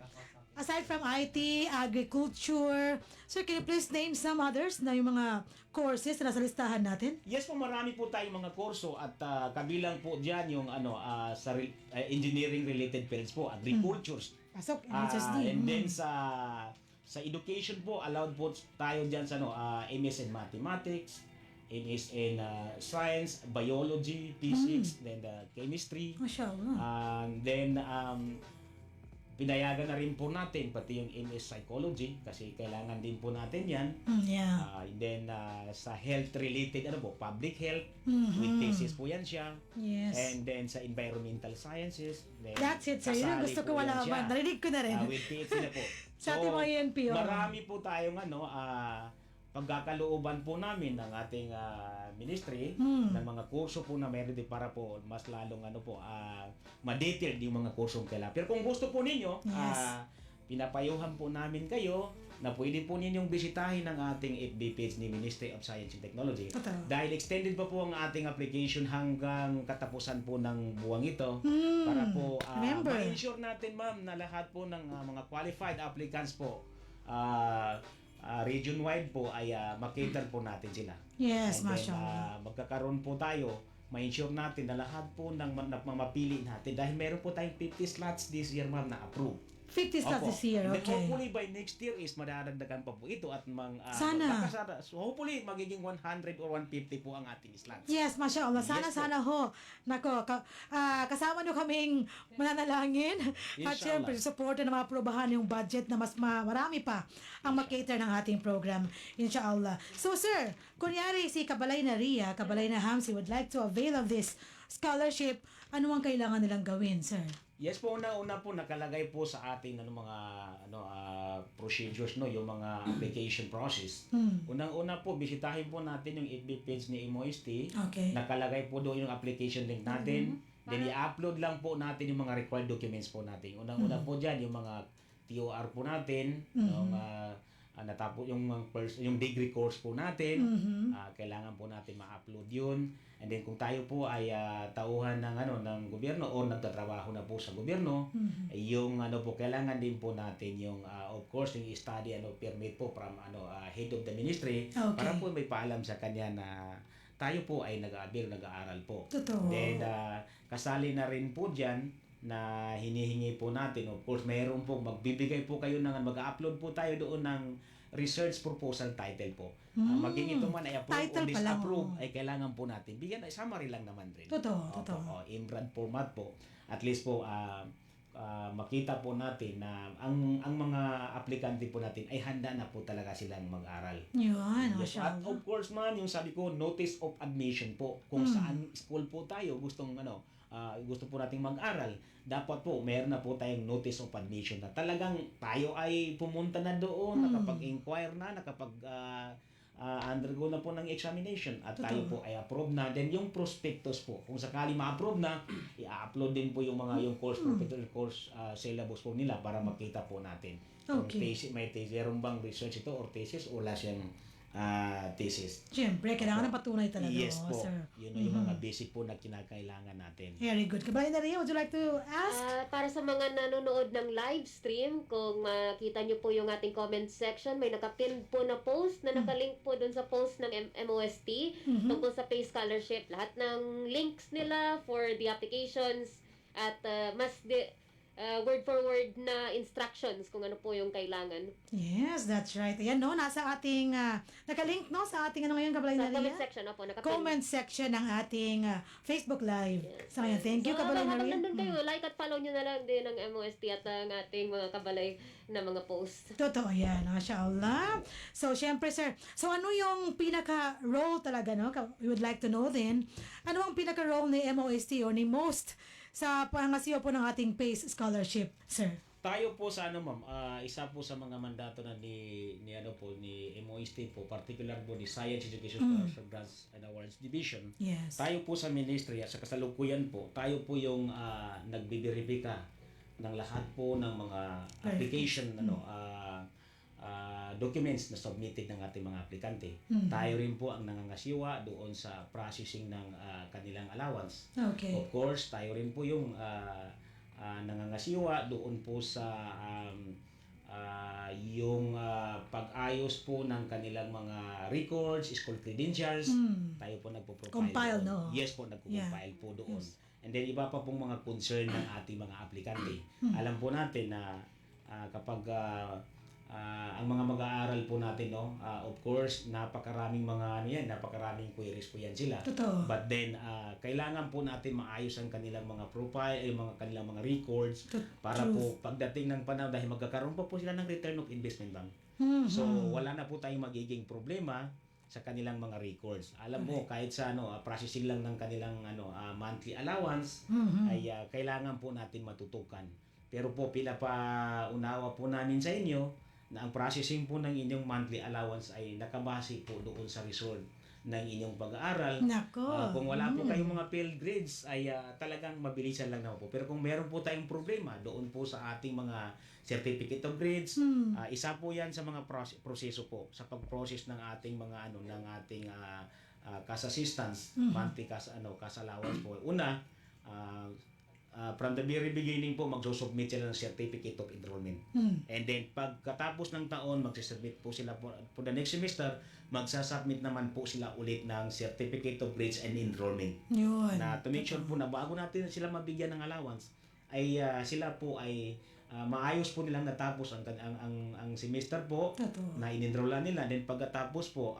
aside from IT, agriculture, sir, can you please name some others na yung mga courses na nasa listahan natin? Yes po, marami po tayong mga kurso at kabilang po diyan yung sa engineering related fields po, agriculture. Pasok, And HSD. then sa education po, allowed po tayo dyan sa MS in Mathematics, MS in Science, Biology, Physics, then Chemistry. Mashallah. Then, pinayagan na rin po natin pati yung MS Psychology kasi kailangan din po natin yan. Yeah. Then, sa health-related, public health, Mhm. with thesis po yan siya. Yes. And then, sa environmental sciences, then, That's it, sir. Yun ang kasali gusto ko po yan malaman. siya. Narinig ko na rin. With PhD na po. Sa ating mga NPO. Marami po tayong pagkakalooban po namin ng ating ministry ng mga kurso po na meron din para po mas lalong ma-detailed yung mga kursong kailangan. Pero kung gusto po ninyo, Yes. pinapayuhan po namin kayo na pwede po ninyong bisitahin ang ating FB page ni Ministry of Science and Technology. Totoo. Dahil extended pa po ang ating application hanggang katapusan po ng buwang ito para po Remember. ma-ensure natin, ma'am, na lahat po ng mga qualified applicants po region-wide po ay makater po natin sila. Yes, And then, mashallah. magkakaroon po tayo, ma-ensure natin na lahat po ng mapili natin dahil meron po tayong 50 slots this year, ma'am, na approve. 50 slots Opo. this year, And then okay. hopefully by next year is madadagdagan pa po ito at Sana. So hopefully magiging 100 or 150 po ang ating slots. Yes, mashallah. Sana, Yes po. sana ho. Nako, kasama nyo kaming mananalangin. At Inshallah. syempre, supportan na maprobahan yung budget na mas marami pa ang makater ng ating program. Inshallah. So, sir, kunyari si Kabalay na Ria, Kabalay na Hamsi would like to avail of this scholarship, ano ang kailangan nilang gawin, sir? Yes po, una po nakalagay po sa ating mga procedures, yung mga application process. Unang-una po bisitahin po natin yung FB page ni MOST. Okay. Nakalagay po doon yung application link natin. Then i-upload lang po natin yung mga required documents po natin. Unang-una po diyan yung mga TOR po natin, yung natapos yung degree course po natin. Kailangan po natin ma-upload 'yun. And then kung tayo po ay tauhan ng gobyerno o nagtatrabaho na po sa gobyerno, yung po kailangan din po natin yung of course yung study permit po from head of the ministry Okay. para po may paalam sa kanya na tayo po ay nag-aaral po. Totoo. Then kasali na rin po diyan na hinihingi po natin. Of course, mayroon po magbibigay po kayo mag-upload po tayo doon ng research proposal title po. Maging ito man ay approve Title o pa lang, disapprove oo. ay kailangan po natin. Bigyan ay summary lang naman rin. Totoo, totoo. In broad format po. At least po makita po natin na ang mga aplikante po natin ay handa na po talaga silang mag-aral. Yun, Yes. At mashallah. of course man, yung sabi ko, notice of admission po. Kung saan school po tayo gustong gusto po nating mag-aral, dapat po meron na po tayong notice of admission na talagang tayo ay pumunta na doon, nakapag-inquire na, undergo na po ng examination at tayo po ay approve na. Then yung prospectus po, kung sakali ma-approve na, i-upload din po yung course course syllabus po nila para makita po natin. Kung Okay. meron bang research ito or thesis o wala siyang thesis. Siyempre, kailangan ng patunay talaga, Yes po. sir. Yun yung mga basic po na kinakailangan natin. Very good. Kabalay na Ria, would you like to ask? Para sa mga nanonood ng live stream, kung makita nyo po yung ating comment section, may nakapin po na post na nakalink po dun sa post ng MOST tungkol sa pay scholarship. Lahat ng links nila for the applications at word for word na instructions kung ano po yung kailangan. Yes, that's right. Ayan, no, nasa ating, nakalink, no, sa ating, ngayon, Kabalay Sa na comment Ria? section, po, nakapin. Comment section ng ating Facebook Live. So, ayan, thank you, So, Kabalay na habang Ria. nandun kayo, like at follow nyo na lang din ang MOST at ang ating mga kabalay na mga post. Totoo yan, mashallah. So, syempre, sir, so ano yung pinaka-role talaga, no? We would like to know din, ano ang pinaka-role ni MOST o ni MOST sa pangasiwa po ng ating PACE scholarship, sir? Tayo po sa ma'am, isa po sa mga mandato na ni MOST po, particular po ni Science Education Scholarship Grants and Awards Division. Yes. Tayo po sa ministry at sa kasalukuyan po, tayo po yung nagbiberifika ng lahat po ng mga application documents na submitted ng ating mga aplikante. Tayo rin po ang nangangasiwa doon sa processing ng kanilang allowance. Okay. Of course, tayo rin po yung nangangasiwa doon po sa yung pag-ayos po ng kanilang mga records, school credentials. Tayo po nagpo-profile. Compile, doon. no? Yes po, nagpo-compile po doon. Yes. And then iba pa pong mga concern ng ating mga aplikante. Alam po natin na kapag ang mga mag-aaral po natin, no, of course, napakaraming mga napakaraming queries po yan sila. Totoo. But then kailangan po natin maayos ang kanilang mga profile, yung mga kanilang mga records para po pagdating ng panahon dahil magkakaroon pa po sila ng return of investment bank. So wala na po tayong magiging problema sa kanilang mga records. Alam mo, kahit sa processing lang ng kanilang monthly allowance ay kailangan po natin matutukan. Pero po pinapaunawa po namin sa inyo na ang processing po ng inyong monthly allowance ay nakabase po doon sa result ng inyong pag-aaral. Nako. Kung wala po kayong mga failed grades ay talagang mabilisan lang naman po. Pero kung meron po tayong problema doon po sa ating mga certificate of grades, isa po 'yan sa mga proseso po sa pag-process ng ating mga ng ating cash assistance, monthly cash allowance po. Una, from the very beginning po magsusubmit sila ng certificate of enrollment. And then pagkatapos ng taon magsisubmit po sila for the next semester, magsasubmit naman po sila ulit ng certificate of grades and enrollment. Yun. Na to make sure po na bago natin sila mabigyan ng allowance ay sila po ay maayos po nilang natapos ang semester po Totoo. na in-enrollan nila. Then pagkatapos po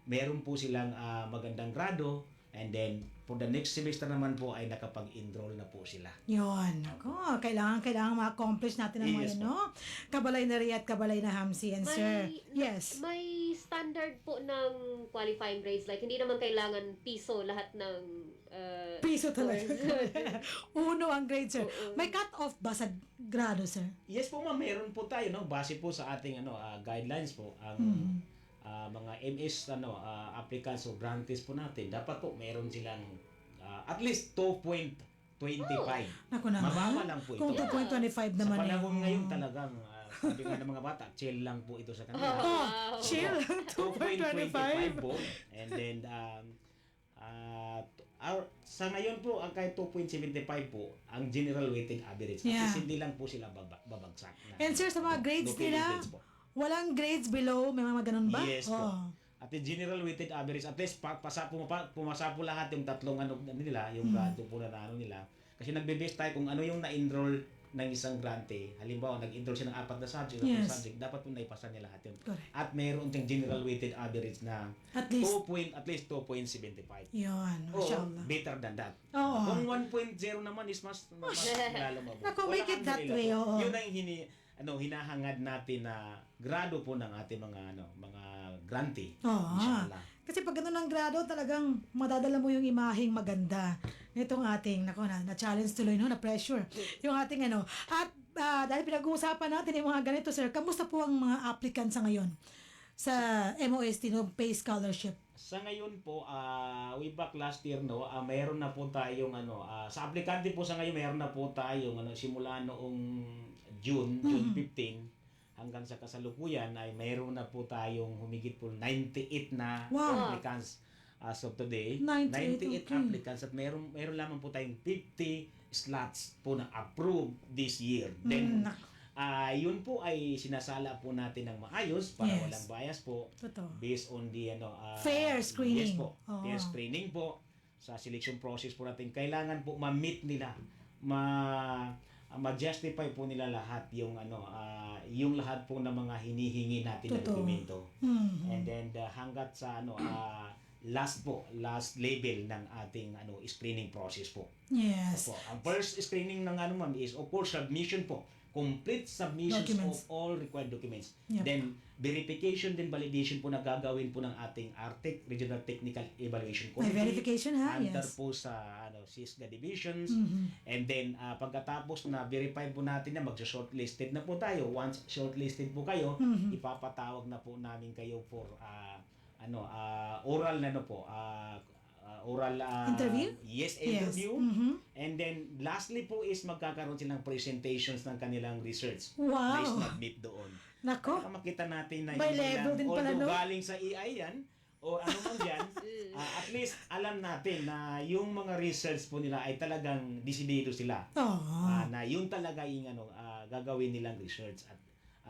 meron po silang magandang grado, and then for the next semester naman po ay nakapag-enroll na po sila. Yun. Ako, kailangan ma-accomplish natin ang Yes, mga, no? Kabalay na Ria at kabalay na Hamsi. And sir, May- yes. May standard po ng qualifying grades. Like, hindi naman kailangan piso lahat ng Piso talaga. course. Uno ang grade, sir. Oo. May cut-off ba sa grado, sir? Yes po ma'am, meron po tayo base po sa ating guidelines po ang mga MS applicants o grantees po natin. Dapat po meron silang at least 2.25. Naku naman. Mababa lang po ito. Kung 2.25 Sa naman panahon eh. ngayon talagang sabi nga ng mga bata, chill lang po ito sa kanila. Oh, Wow. chill. 2.25. 2.25 po. And then sa ngayon po, ang kahit 2.75 po, ang general weighted average. At Yeah. least hindi lang po sila babagsak. And sir, sa mga grades no failure nila, grades po. walang grades below, may mga ganun ba? Yes po. Oh. At the general weighted average, at least pumasa po lahat yung tatlong nila, yung grado po na nila. Kasi nagbe-base tayo kung ano yung na-enroll ng isang grante. Halimbawa, nag-enroll siya ng 4 na subject, Yes. subject, dapat po naipasa niya lahat yun. Correct. At mayroon tiyang general weighted average na At least, at least 2.75. yun. Oo, Mashallah. better than that. Oo. Kung 1.0 naman is mas lalo mabuti. Naku, make it that Alhamdulillah way, po. oo. Yun ang hinahangad natin na grado po ng ating mga grantee. Oo. Inshallah. Kasi pag ganun ang grado, talagang madadala mo yung imaheng maganda nitong ating, na-challenge tuloy, no? Na-pressure. Yung ating At dahil pinag-uusapan natin yung mga ganito, sir, kamusta po ang mga applicants sa ngayon sa MOST, no? Pay Scholarship? Sa ngayon po, way back last year, mayroon na po tayong sa aplikante po sa ngayon, mayroon na po tayong simula noong June 15 hanggang sa kasalukuyan ay mayroon na po tayong humigit po 98 na Wow. applicants as of today. 98, okay. Applicants at mayroon lamang po tayong 50 slots po na approved this year. Then yun po ay sinasala po natin ng maayos para Yes. walang bias po Totoo. based on the Fair screening. Yes po. Oo. Fair screening po sa selection process po natin. Kailangan po ma-meet nila, ma-justify po nila lahat yung yung lahat po ng mga hinihingi natin na Totoo. dokumento. Mhm. And then hanggat sa last level ng ating screening process po. Yes. Opo. Ang first screening ng ma'am is of course submission po. Complete submissions Documents. of all required documents. Yep. Then verification then validation po na gagawin po ng ating RTEC Regional Technical Evaluation May Committee. verification ha? Under Yes. po sa SISGA divisions. Mhm. And then pagkatapos na verify po natin na magso-shortlisted na po tayo. Once shortlisted po kayo, Mhm. ipapatawag na po namin kayo for oral oral Interview? Yes, Yes. interview. Mhm. And then lastly po is magkakaroon silang presentations ng kanilang research na Wow. isubmit doon. Nako. Para makita natin na May hindi level lang, din pala, although no? galing sa AI yan o ano man yan, at least alam natin na yung mga research po nila ay talagang desidido sila. Oo. Na yun talaga yung gagawin nilang research at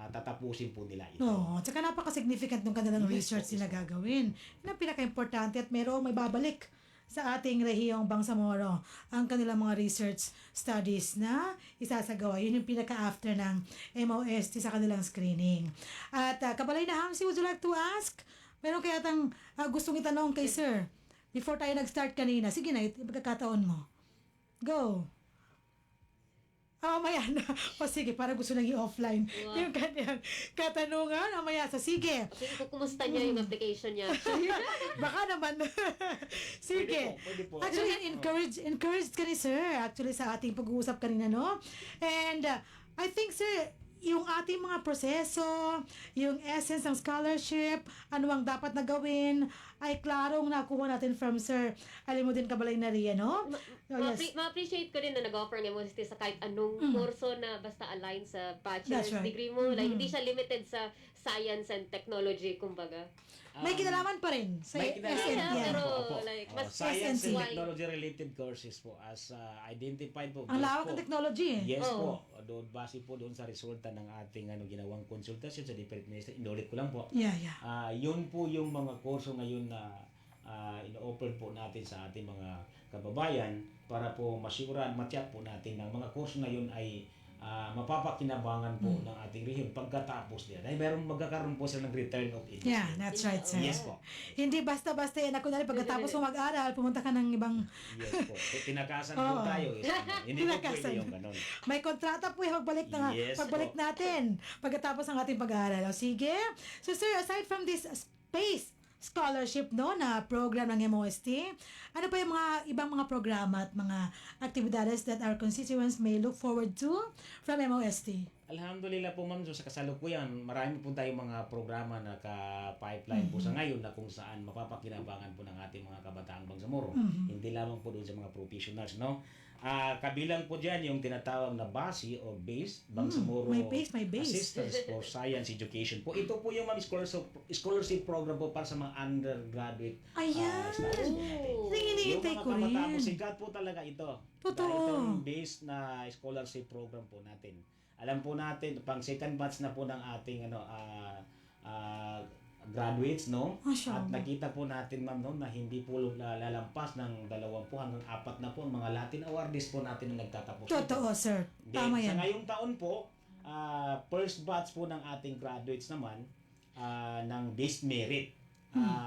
tatapusin po nila ito. Oo. Tsaka napaka-significant ng kanilang Yes, research po, nila gagawin. Yun ang pinaka-importante at may babalik sa ating rehiyong Bangsamoro ang kanilang mga research studies na isasagawa. Yun yung pinaka-after ng MOST sa kanilang screening. At Kabalay na Hamsi, would you like to ask? Meron kaya tang gustong itanong kay Sir before tayo nag-start kanina. Sige na, pagkakataon mo. Go. Mamaya na. O sige, parang gusto nang i-offline Wow. yung kanyang katanungan. Mamaya sa sige. Kasi kumusta niya yung application niya. Baka naman. Sige. Pwede po. Actually, encouraged ka ni Sir. Actually, sa ating pag-uusap kanina, no? And I think, Sir, yung ating mga proseso, yung essence ng scholarship, ano ang dapat na gawin, ay klarong nakuha natin from Sir Alimuddin Cabalay Naria, no? Oh, yes. Ma-appreciate ko din na nag-offer ng MOST sa kahit anong kurso na basta align sa bachelor's That's right. degree mo. Like, hindi siya limited sa science and technology, kumbaga. May kinalaman pa rin sa May kinalaman essence. Yeah, Yeah. pero Opo. like, Oh, mas science and wide. technology related courses po as identified po. Ang based lawak po. ng technology. Yes Oo. po. Doon base po doon sa resulta ng ating ginawang konsultasyon sa different ministry. Inulit ko lang po. Yeah, yeah. Yun po yung mga kurso ngayon na ino-offer po natin sa ating mga kababayan para po masigurahan, matyak po natin ng mga kurso na yun ay mapapakinabangan po ng ating rehiyon pagkatapos nila. Dahil meron magkakaroon po sila ng return of investment. Yeah, that's right, Sir. Yes po. Hindi basta-basta yan. Ako na pagkatapos mo mag-aral, pumunta ka ng ibang Yes po. Tinakasan po Oo. tayo. Hindi po Tinakasan. pwede yung ganun. may kontrata po yung Yes, pagbalik po. natin pagkatapos ng ating pag-aaral. O, sige. So, Sir, aside from this space scholarship na program ng MOST, ano pa yung mga ibang mga programa at mga aktibidades that our constituents may look forward to from MOST? Alhamdulillah po ma'am, so sa kasalukuyan, marami po tayong mga programa na ka-pipeline po sa ngayon na kung saan mapapakinabangan po ng ating mga kabataang Bangsamoro. Hindi lamang po doon sa mga professionals, no? Kabilang po dyan yung tinatawag na BASI o BASE, Bangsamoro May base. Assistance for Science Education po. Ito po yung ma'am scholarship program po para sa mga undergraduate Ayan. studies natin. Oh. Hinihintay Yung ko mga rin. kabatapos, sikat po talaga ito. Totoo. Dahil itong based na scholarship program po natin. Alam po natin, pang second batch na po ng ating graduates, no? Masya At Allah. nakita po natin, ma'am, no, na hindi po lalampas ng 20 hanggang 4 na po ang mga Latin awardees po natin na nagtatapos. Totoo, Sir. Then, Tama sa yan. ngayong taon po, first batch po ng ating graduates naman ng based merit.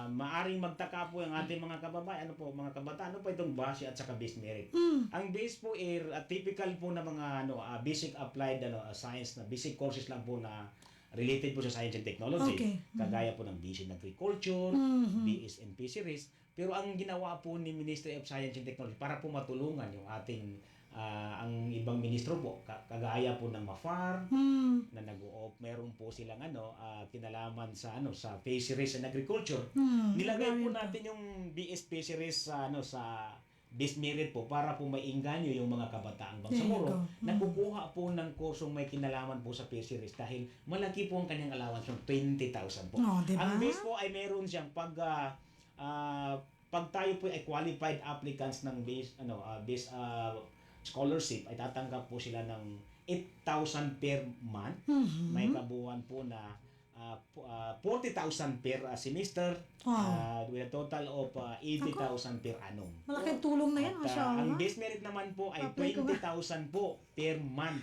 Maaring magtaka po ang ating mga kababayan, mga kabataan, ano po itong base at saka based merit. Ang base po ay typical po na mga basic applied science na basic courses lang po na related po sa science and technology. Okay. Kagaya po ng BS in Agriculture, BS in Fisheries. Pero ang ginawa po ni Ministry of Science and Technology para po matulungan yung ating ang ibang ministro po, kagaya po ng MAFAR, na meron po silang kinalaman sa sa fisheries and agriculture. Nilagay po natin yung BS fisheries sa base merit po para po mainganyo yung mga kabataang Bangsamoro There you go. na kukuha po ng kursong may kinalaman po sa fisheries dahil malaki po ang kanyang allowance ng 20,000 po. Oh, diba? Ang base po ay meron siyang pag tayo po ay qualified applicants ng base scholarship ay tatanggap po sila ng 8,000 per month. May kabuuan po na 40,000 per semester with a total of 80,000 per annum. Malaking tulong na yan, At, Masya ang Allah. base merit naman po ay Apply ko ba? 20,000 po per month.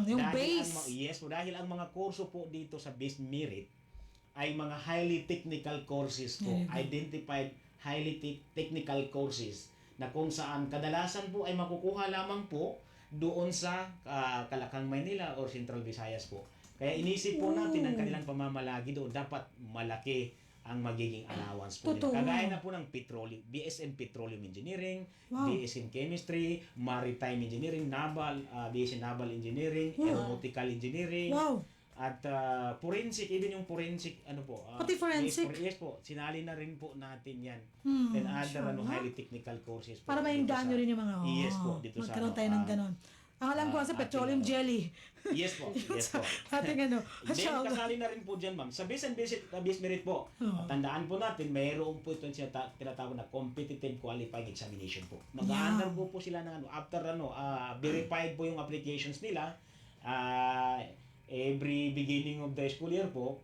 Yung Dahil base. yes po, dahil ang mga kurso po dito sa base merit ay mga highly technical courses po, There you go. identified highly technical courses na kung saan kadalasan po ay makukuha lamang po doon sa Kalakang Maynila or Central Visayas po. Kaya inisip po natin ang kanilang pamamalagi doon, dapat malaki ang magiging allowance po Totoo. nila. Kagaya na po ng petroleum, BS in Petroleum Engineering, Wow. BS in Chemistry, Maritime Engineering, Naval, BS in Naval Engineering, Aeronautical Engineering, Wow. at forensic, even yung forensic, Pati forensic? Yes po, sinali na rin po natin yan. Hmm, Then other Masya Allah. highly technical courses po. Para dito mainganyo sa- rin yung mga, Yes po, dito sa magkaroon tayo ng ganon. Ang alam ko sa ating, petroleum jelly. Yes po, yes po. Ating Then Masya Allah. kasali na rin po dyan ma'am. Sa base and base merit po, Oo. tandaan po natin, mayroon po ito yung tinatawag na competitive qualifying examination po. Mag-undergo po sila ng after verified po yung applications nila, every beginning of the school year po,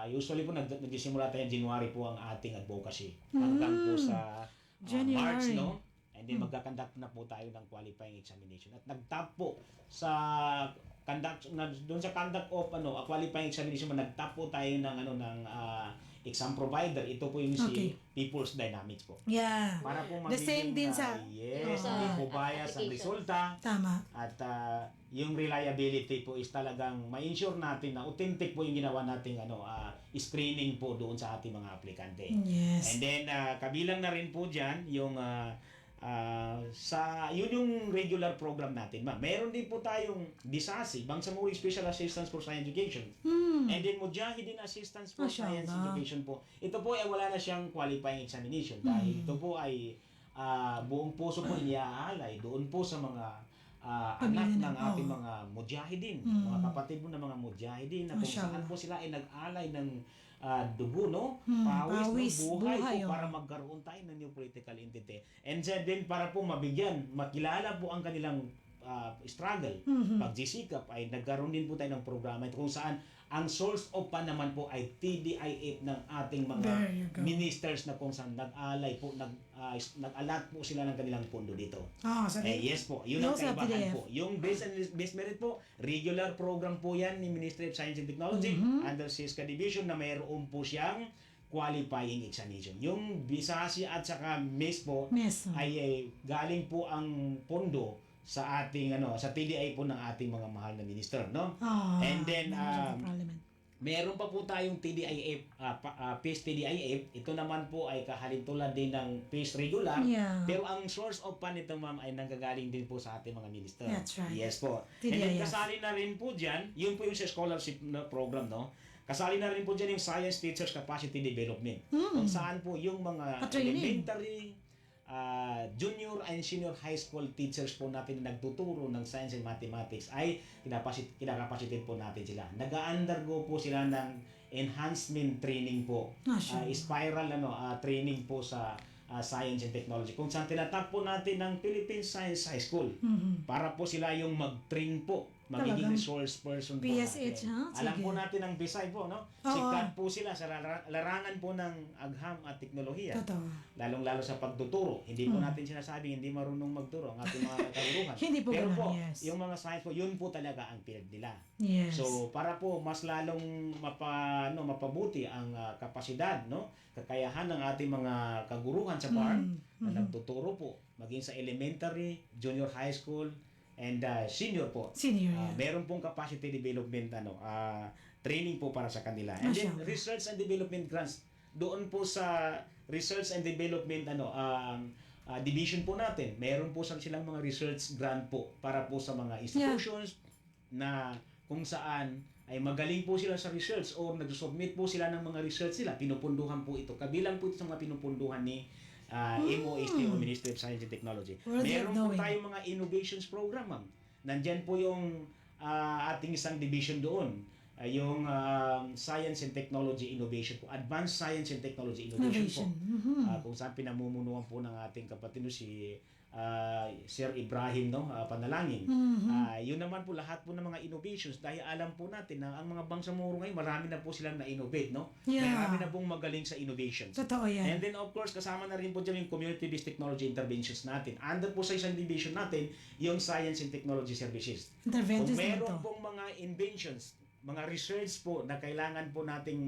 usually po nagsisimula tayo January po ang ating advocacy hanggang po sa January. March, no? And then magkakandak na po tayo ng qualifying examination. At nagtap po sa doon sa conduct of a qualifying examination, nagtap po tayo ng exam provider. Ito po yung Okay. si People's Dynamics po. Yeah. Para po The same din sa... yes, sa hindi po bias ang application. resulta. Tama. At yung reliability po is talagang ma-ensure natin na authentic po yung ginawa nating screening po doon sa ating mga aplikante. Yes. And then kabilang na rin po diyan yung yun yung regular program natin, ma'am. Meron din po tayong DISASI, Bangsamoro Special Assistance for Science Education. And then Mujahideen Assistance for Mashallah. Science Education po. Ito po ay wala na siyang qualifying examination dahil ito po ay buong puso po iniaalay doon po sa mga anak ng ating mga mujahideen, mga kapatid mo ng mga mujahideen na kung Mashallah. saan po sila ay nag-alay ng dugo, no? Pawis, no? Buhay buhay, po oh. para magkaroon tayo ng new political entity. And then para po mabigyan, makilala po ang kanilang struggle, pagsisikap, ay nagkaroon din po tayo ng programa ito kung saan ang source of fund naman po ay TDIF ng ating mga There you go. ministers na kung saan nag-alay po, nag-alat po sila ng kanilang pondo dito. So Yes po, yun ang Those are kaibahan TDF. po. Yung base merit po, regular program po yan ni Ministry of Science and Technology under SISCA Division na mayroon po siyang qualifying examination. Yung BISASI at saka MES po Miss. ay galing po ang pondo sa ating sa TDI po ng ating mga mahal na minister, no? And then Parliament. meron pa po tayong TDIF, PACE TDIF. Ito naman po ay kahalintulad din ng PACE regular. Yeah. Pero ang source of fund nito, ma'am, ay nanggagaling din po sa ating mga minister. That's right. Yes po. And then TDIF. kasali na rin po dyan, yun po yung sa scholarship na program, no? Kasali na rin po dyan yung Science Teachers Capacity Development. Kung saan po yung mga Pa-training. elementary, junior and senior high school teachers po natin na nagtuturo ng science and mathematics ay kinakapacitate po natin sila. Nag-undergo po sila ng enhancement training po. Mashallah. Spiral training po sa science and technology. Kung saan tinatap po natin ng Philippine Science High School para po sila yung mag-train po, magiging Talagang resource person po PSH, natin. ha? Alam Sige. po natin ang Bisay po, no? Oo. Sikat po sila sa larangan po ng agham at teknolohiya. Totoo. Lalong-lalo sa pagtuturo. Hindi po natin sinasabing hindi marunong magturo ang ating mga kaguruhan. Hindi po Pero ganun, po, yes. yung mga science po, yun po talaga ang field nila. Yes. So, para po mas lalong mapabuti ang kapasidad, no? Kakayahan ng ating mga kaguruhan sa farm na nagtuturo po, maging sa elementary, junior high school, and senior po. Senior, yeah. Meron pong capacity development training po para sa kanila. And then Mashallah. research and development grants. Doon po sa research and development division po natin, meron po silang mga research grant po para po sa mga institutions na kung saan ay magaling po sila sa research or nag-submit po sila ng mga research sila. Pinupunduhan po ito. Kabilang po ito sa mga pinupunduhan ni MOST o Ministry of Science and Technology. Worthy of Meron po knowing. tayong mga innovations program, ma'am. Nandyan po yung ating isang division doon. Yung Science and Technology Innovation po. Advanced Science and Technology Innovation po. Kung saan pinamumunuan po ng ating kapatid si Sir Ibrahim Panalangin. Yun naman po lahat po ng mga innovations dahil alam po natin na ang mga Bangsamoro ngayon marami na po silang na-innovate, no? Yeah. Marami na pong magaling sa innovations. Totoo yan. And then of course kasama na rin po dyan yung community-based technology interventions natin. Under po sa isang division natin yung Science and Technology Services. Kung Interventions na ito. meron pong mga inventions, mga research po na kailangan po nating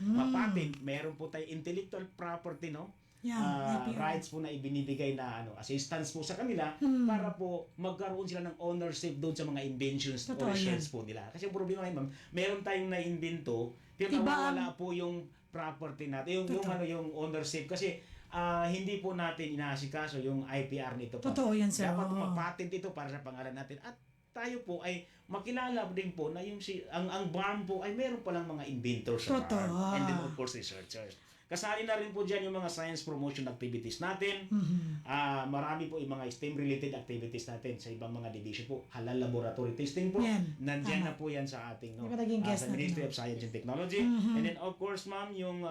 mapatent, meron po tayong intellectual property, no? Yeah, IPR. Rights po na ibinibigay na assistance po sa kanila para po magkaroon sila ng ownership doon sa mga inventions o Totoo research po nila. Kasi ang problema ngayon, ma'am, meron tayong na-invento, pero Iba nawawala po yung property natin, yung ownership kasi hindi po natin inaasikaso yung IPR nito po. Totoo yan, sir. Dapat Oo. mapatent ito para sa pangalan natin at tayo po ay makilala din po na yung ang BARM po ay meron palang mga inventors sa Totoo. BARM and then of course researchers. Kasali na rin po dyan yung mga science promotion activities natin. Marami po yung mga STEM-related activities natin sa ibang mga division po. Halal laboratory testing po. Yan. Nandyan Tama. na po yan sa ating Yung naging guest sa Ministry natin. of Science and Technology. And then of course, ma'am, yung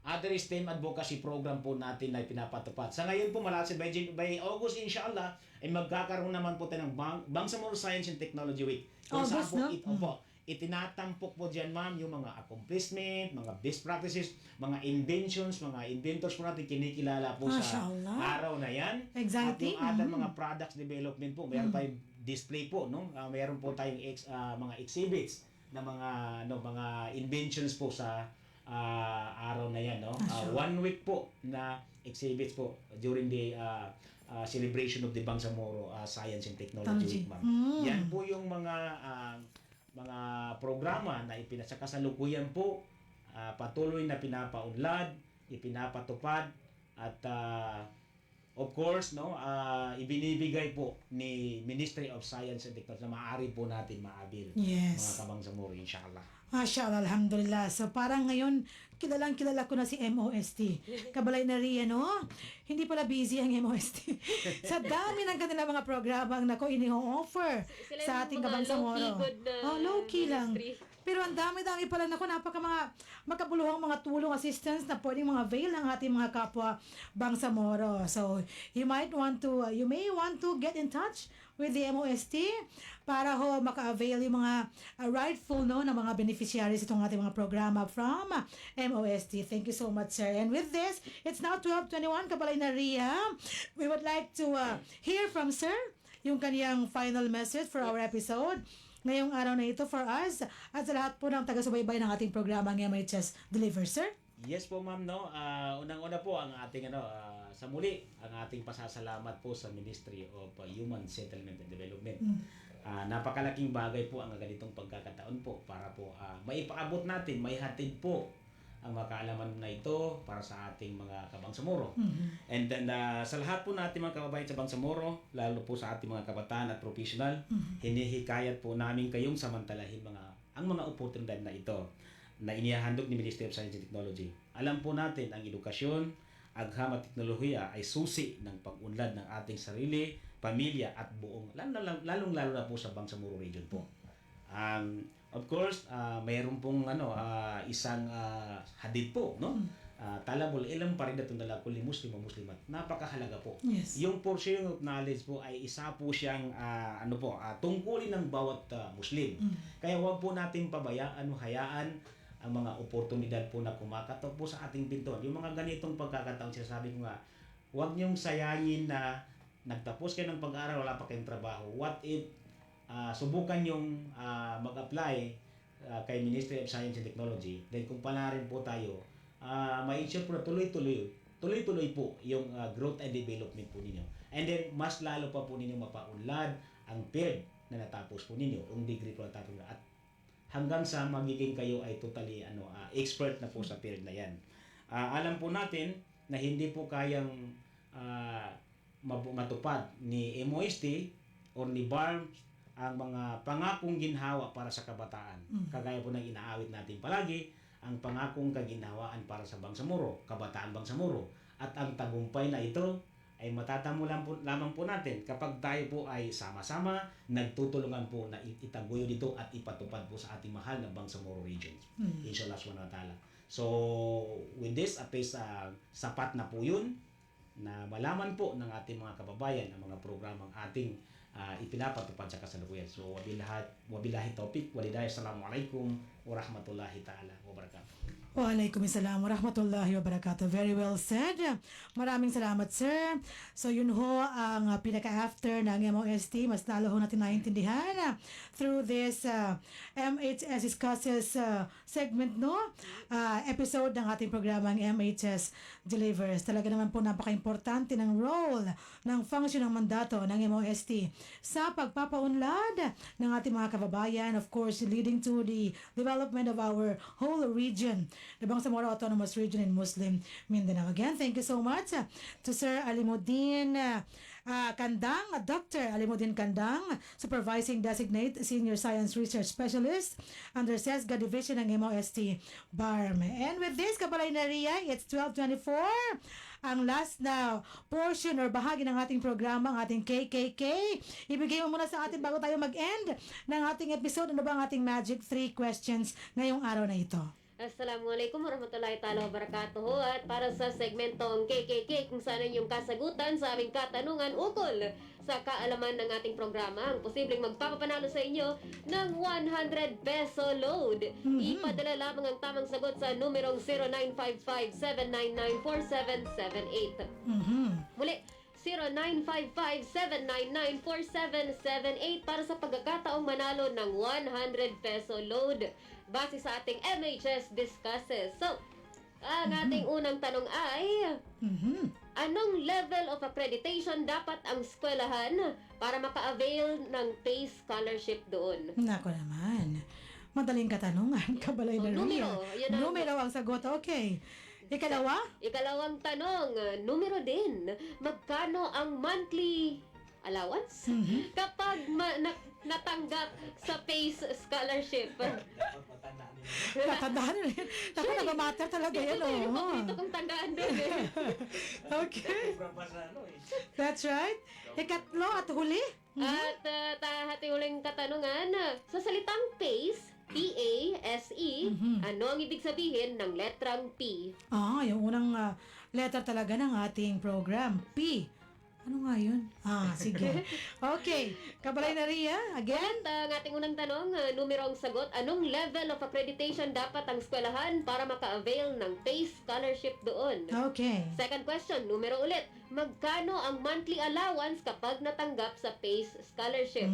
other STEM advocacy program po natin na pinapatupad. Sa ngayon po, malapit by August, inshallah, ay magkakaroon naman po tayo ng Bangsamoro Science and Technology Week. Kung saan August, po no? ito po, itinatampok po dyan, ma'am, yung mga accomplishment, mga best practices, mga inventions, mga inventors po natin kinikilala po sa Mashallah. araw na yan. Exciting. At yung ating mga products development po, mayroon tayong display po, no? Mayroon po tayong mga exhibits na mga inventions po sa araw na yan, no? 1 week po na exhibits po during the celebration of the Bangsamoro Science and Technology Week, ma'am. Yan po yung mga programa na ipinasakasalukuyan po, patuloy na pinapaunlad, ipinapatupad, at of course, no, ibinibigay po ni Ministry of Science and Technology na maaari po natin maabil, Yes. mga Kabangsamoro, inshallah. Mashallah, alhamdulillah. So parang ngayon, kilala ko na si MOST. Kabalay na riyan, no? Hindi pala busy ang MOST. Sa dami ng kanilang mga programang nako ini-offer Sila sa yung ating mga Kabangsamoro. low-key good na Low-key lang. ministry. Pero ang dami-dami pala nako, napaka mga makabuluhang mga tulong, assistance na pwedeng mga avail ng ating mga kapwa Bangsamoro. So, you may want to get in touch with the MOST para ho maka-avail yung mga rightful ng mga beneficiaries itong ating mga programa from MOST. Thank you so much, sir. And with this, it's now 12:21, Kabalay na Ria. We would like to hear from sir yung kaniyang final message for our episode ngayong araw na ito for us at sa lahat po ng taga-subaybay ng ating programa ng MHS Deliver, sir. Yes po, ma'am, no. Unang-una po ang ating sa muli ang ating pasasalamat po sa Ministry of Human Settlement and Development. Napakalaking bagay po ang ganitong pagkakataon po para po maipaabot natin, maihatid po ang mga kaalaman na ito para sa ating mga Kabangsamoro. And then sa lahat po natin mga kababayan sa Bangsamoro, lalo po sa ating mga kabataan at professional, hinihikayat po namin kayong samantalahin ang mga oportunidad na ito na inihahandog ni Ministry of Science and Technology. Alam po natin ang edukasyon, agham at teknolohiya ay susi ng pag-unlad ng ating sarili, pamilya at buong, lalong-lalo na po sa Bangsamoro region po. Of course, mayroon pong isang hadith po, no? Talabul ilam paridatun dala kulli muslim o muslimat. Napakahalaga po. Yes. Yung portion of knowledge po ay isa po siyang tungkulin ng bawat Muslim. Kaya huwag po natin pabayaan o hayaan ang mga oportunidad po na kumakatok po sa ating pintuan. Yung mga ganitong pagkakataon, sinasabi ko nga, huwag niyong sayangin na nagtapos kayo ng pag-aaral, wala pa kayong trabaho. What if subukan yung mag-apply kay Ministry of Science and Technology, then kung pala rin po tayo, ma-ensure po na tuloy-tuloy po yung growth and development po ninyo. And then, mas lalo pa po ninyo mapaunlad ang field na natapos po ninyo, yung degree po natapos ninyo. At hanggang sa magiging kayo ay totally expert na po sa field na yan. Alam po natin na hindi po kayang matupad ni MOST or ni BARM ang mga pangakong ginhawa para sa kabataan. Kagaya po ng inaawit natin palagi, ang pangakong kaginhawaan para sa Bangsamoro, kabataan Bangsamoro. At ang tagumpay na ito ay matatamo lamang po natin kapag tayo po ay sama-sama nagtutulungan po na itaguyo dito at ipatupad po sa ating mahal na Bangsamoro region. Inshallah subhanahu wa ta'ala. So, with this, at least sapat na po yun na malaman po ng ating mga kababayan ang mga programang ating ipinapatupad sa kasalukuyan. So, wabillahi taufiq, walidahi, assalamualaikum warahmatullahi ta'ala wabarakatuh. Waalaikumsalam warahmatullahi wabarakatuh. Very well said. Maraming salamat, sir. So, yun ho ang pinaka-after ng MOST. Mas lalo ho natin naiintindihan through this MHS Discusses segment, no? Episode ng ating programang MHS Delivers. Talaga naman po napaka-importante ng role, ng function, ng mandato ng MOST sa pagpapaunlad ng ating mga kababayan, of course, leading to the development of our whole region, the Bangsamoro Autonomous Region in Muslim Mindanao. Again, thank you so much to Sir Alimuddin Kandang, Dr. Alimuddin Kandang, Supervising Designate Senior Science Research Specialist under SESGA Division ng MOST BARM. And with this, Kabalay na Ria, it's 12:24. Ang last na portion or bahagi ng ating programa, ang ating KKK. Ibigay mo muna sa atin bago tayo mag-end ng ating episode. Ano ba ang ating Magic 3 questions ngayong araw na ito? Assalamualaikum warahmatullahi ta'ala wabarakatuh. At para sa segmentong KKK, kung saan yung kasagutan sa aming katanungan ukol sa kaalaman ng ating programa. Ang posibleng magpapapanalo sa inyo ng 100 peso load. Ipadala lamang ang tamang sagot sa numerong 0955-799-4778. Muli, 0955-799-4778 para sa pagkakataong manalo ng 100 peso load base sa ating MHS Discusses. So, ang ating unang tanong ay, anong level of accreditation dapat ang eskwelahan para maka-avail ng PACE scholarship doon? Nako naman. Madaling katanungan, Kabalay na numero, yun ang- Numero ang sagot, okay. Ikalawa? Ikalawang tanong, numero din, magkano ang monthly allowance kapag natanggap sa PACE scholarship? Tatandaan rin. Naku, nagmamatter talaga yan, Ito yung oh. paborito kong tandaan din eh. Okay. That's right. Ikatlo at huli? At hati huling katanungan, sa salitang PACE, P-A-S-E, ano ang ibig sabihin ng letrang P? Yung unang letter talaga ng ating program. P. Ano nga yun? Sige. Okay. Kabalay na Ria, again? At ang ating unang tanong, numero ang sagot, anong level of accreditation dapat ang eskwelahan para maka-avail ng PACE scholarship doon? Okay. Second question, numero ulit, magkano ang monthly allowance kapag natanggap sa PACE scholarship?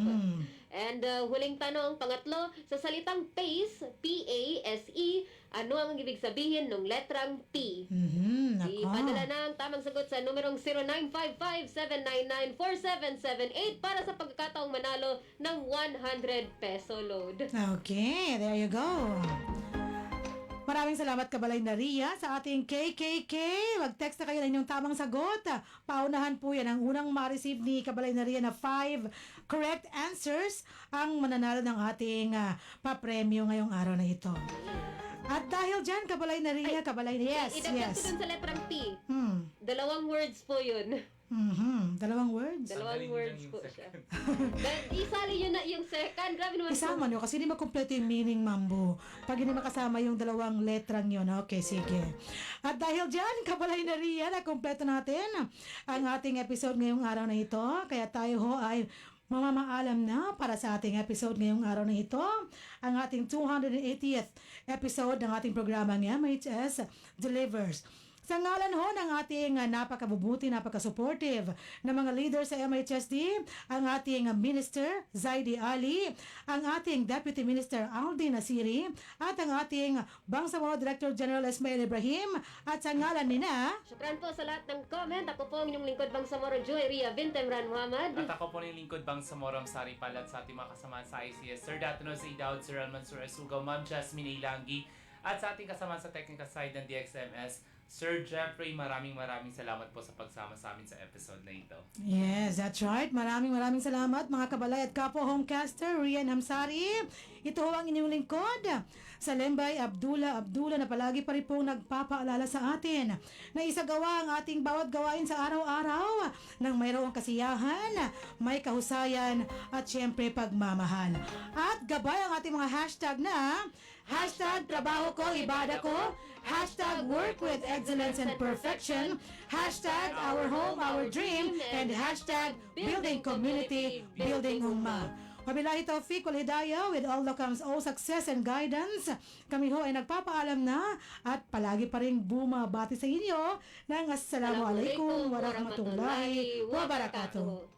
And huling tanong, pangatlo, sa salitang PACE, P-A-S-E, ano ang ibig sabihin ng letrang P? Nako. Ipadala na ang tamang sagot sa numerong 0955-799-4778 para sa pagkakataong manalo ng 100 peso load. Okay, there you go. Maraming salamat Kabalay na Ria sa ating KKK. Mag-text na kayo ng inyong tamang sagot. Paunahan po yan. Ang unang ma-receive ni Kabalay na Ria na 5 correct answers ang mananalo ng ating papremyo ngayong araw na ito. At dahil dyan, Kabalay na Ria, Kabalay na Idagdag ko dun sa letrang P. 2 words po yun. Dalawang words? Dalawang words po siya. Isali yun na yung second. Grabe naman Isama nyo kasi hindi makumpleto yung meaning, Mambo. Pag hindi makasama yung dalawang letrang yun, okay, sige. At dahil dyan, Kabalay na Ria, nakumpleto natin ang ating episode ngayong araw na ito. Kaya tayo ho ay mamamaalam na para sa ating episode ngayong araw na ito. Ang ating 280th episode ng ating programang MHS Delivers. Sa ngalan ho ng ating napakabubuti, napaka-supportive na mga leaders sa MHSD, ang ating Minister Zaidi Ali, ang ating Deputy Minister Aldi Nasiri, at ang ating Bangsamoro Director General Ismail Ibrahim, at sa ngalan nina... Syukran po sa lahat ng comment. Ako po ang inyong lingkod Bangsamoro, Joy Ria Vintemran Muhammad. At ako po ng lingkod Bangsamoro Sari Palat sa ating mga kasama sa ICS, Sir Datuno Zay Daud, Sir Almansur Asugaw, Ma'am Jasmine Ilangi, at sa ating kasama sa technical side ng DXMS, Sir Jeffrey, maraming salamat po sa pagsama sa amin sa episode na ito. Yes, that's right. Maraming salamat mga kabalay at kapwa homecaster, Rian Hamsari. Ito ho ang inyong lingkod. Sa Lembay, Abdullah na palagi pa rin pong nagpapaalala sa atin na isagawa ang ating bawat gawain sa araw-araw nang mayroong kasiyahan, may kahusayan at syempre pagmamahal. At gabay ang ating mga hashtag na hashtag trabaho ko, ibada ko, hashtag work with excellence and perfection, hashtag our home, our dream, and hashtag building community, building umma. Wabillahi taufiq wal hidayah, with all that comes all success and guidance. Kami ho ay nagpapaalam na at palagi pa rin bumabati sa inyo ng Assalamualaikum warahmatullahi wabarakatuh.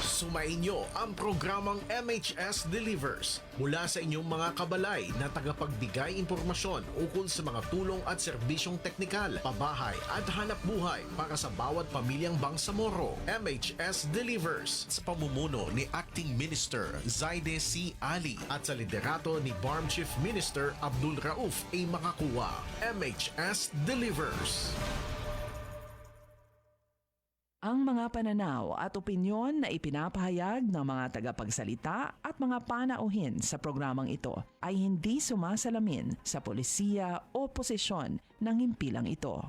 Sumainyo ang programang MHS Delivers mula sa inyong mga kabalay na tagapagbigay impormasyon ukol sa mga tulong at serbisyong teknikal, pabahay at hanap buhay para sa bawat pamilyang Bangsamoro. MHS Delivers sa pamumuno ni Acting Minister Zaide C. Ali at sa liderato ni BARM Chief Minister Abdul Rauf A. Makakuwa. MHS Delivers. Ang mga pananaw at opinyon na ipinapahayag ng mga tagapagsalita at mga panauhin sa programang ito ay hindi sumasalamin sa polisiya o posisyon ng himpilang ito.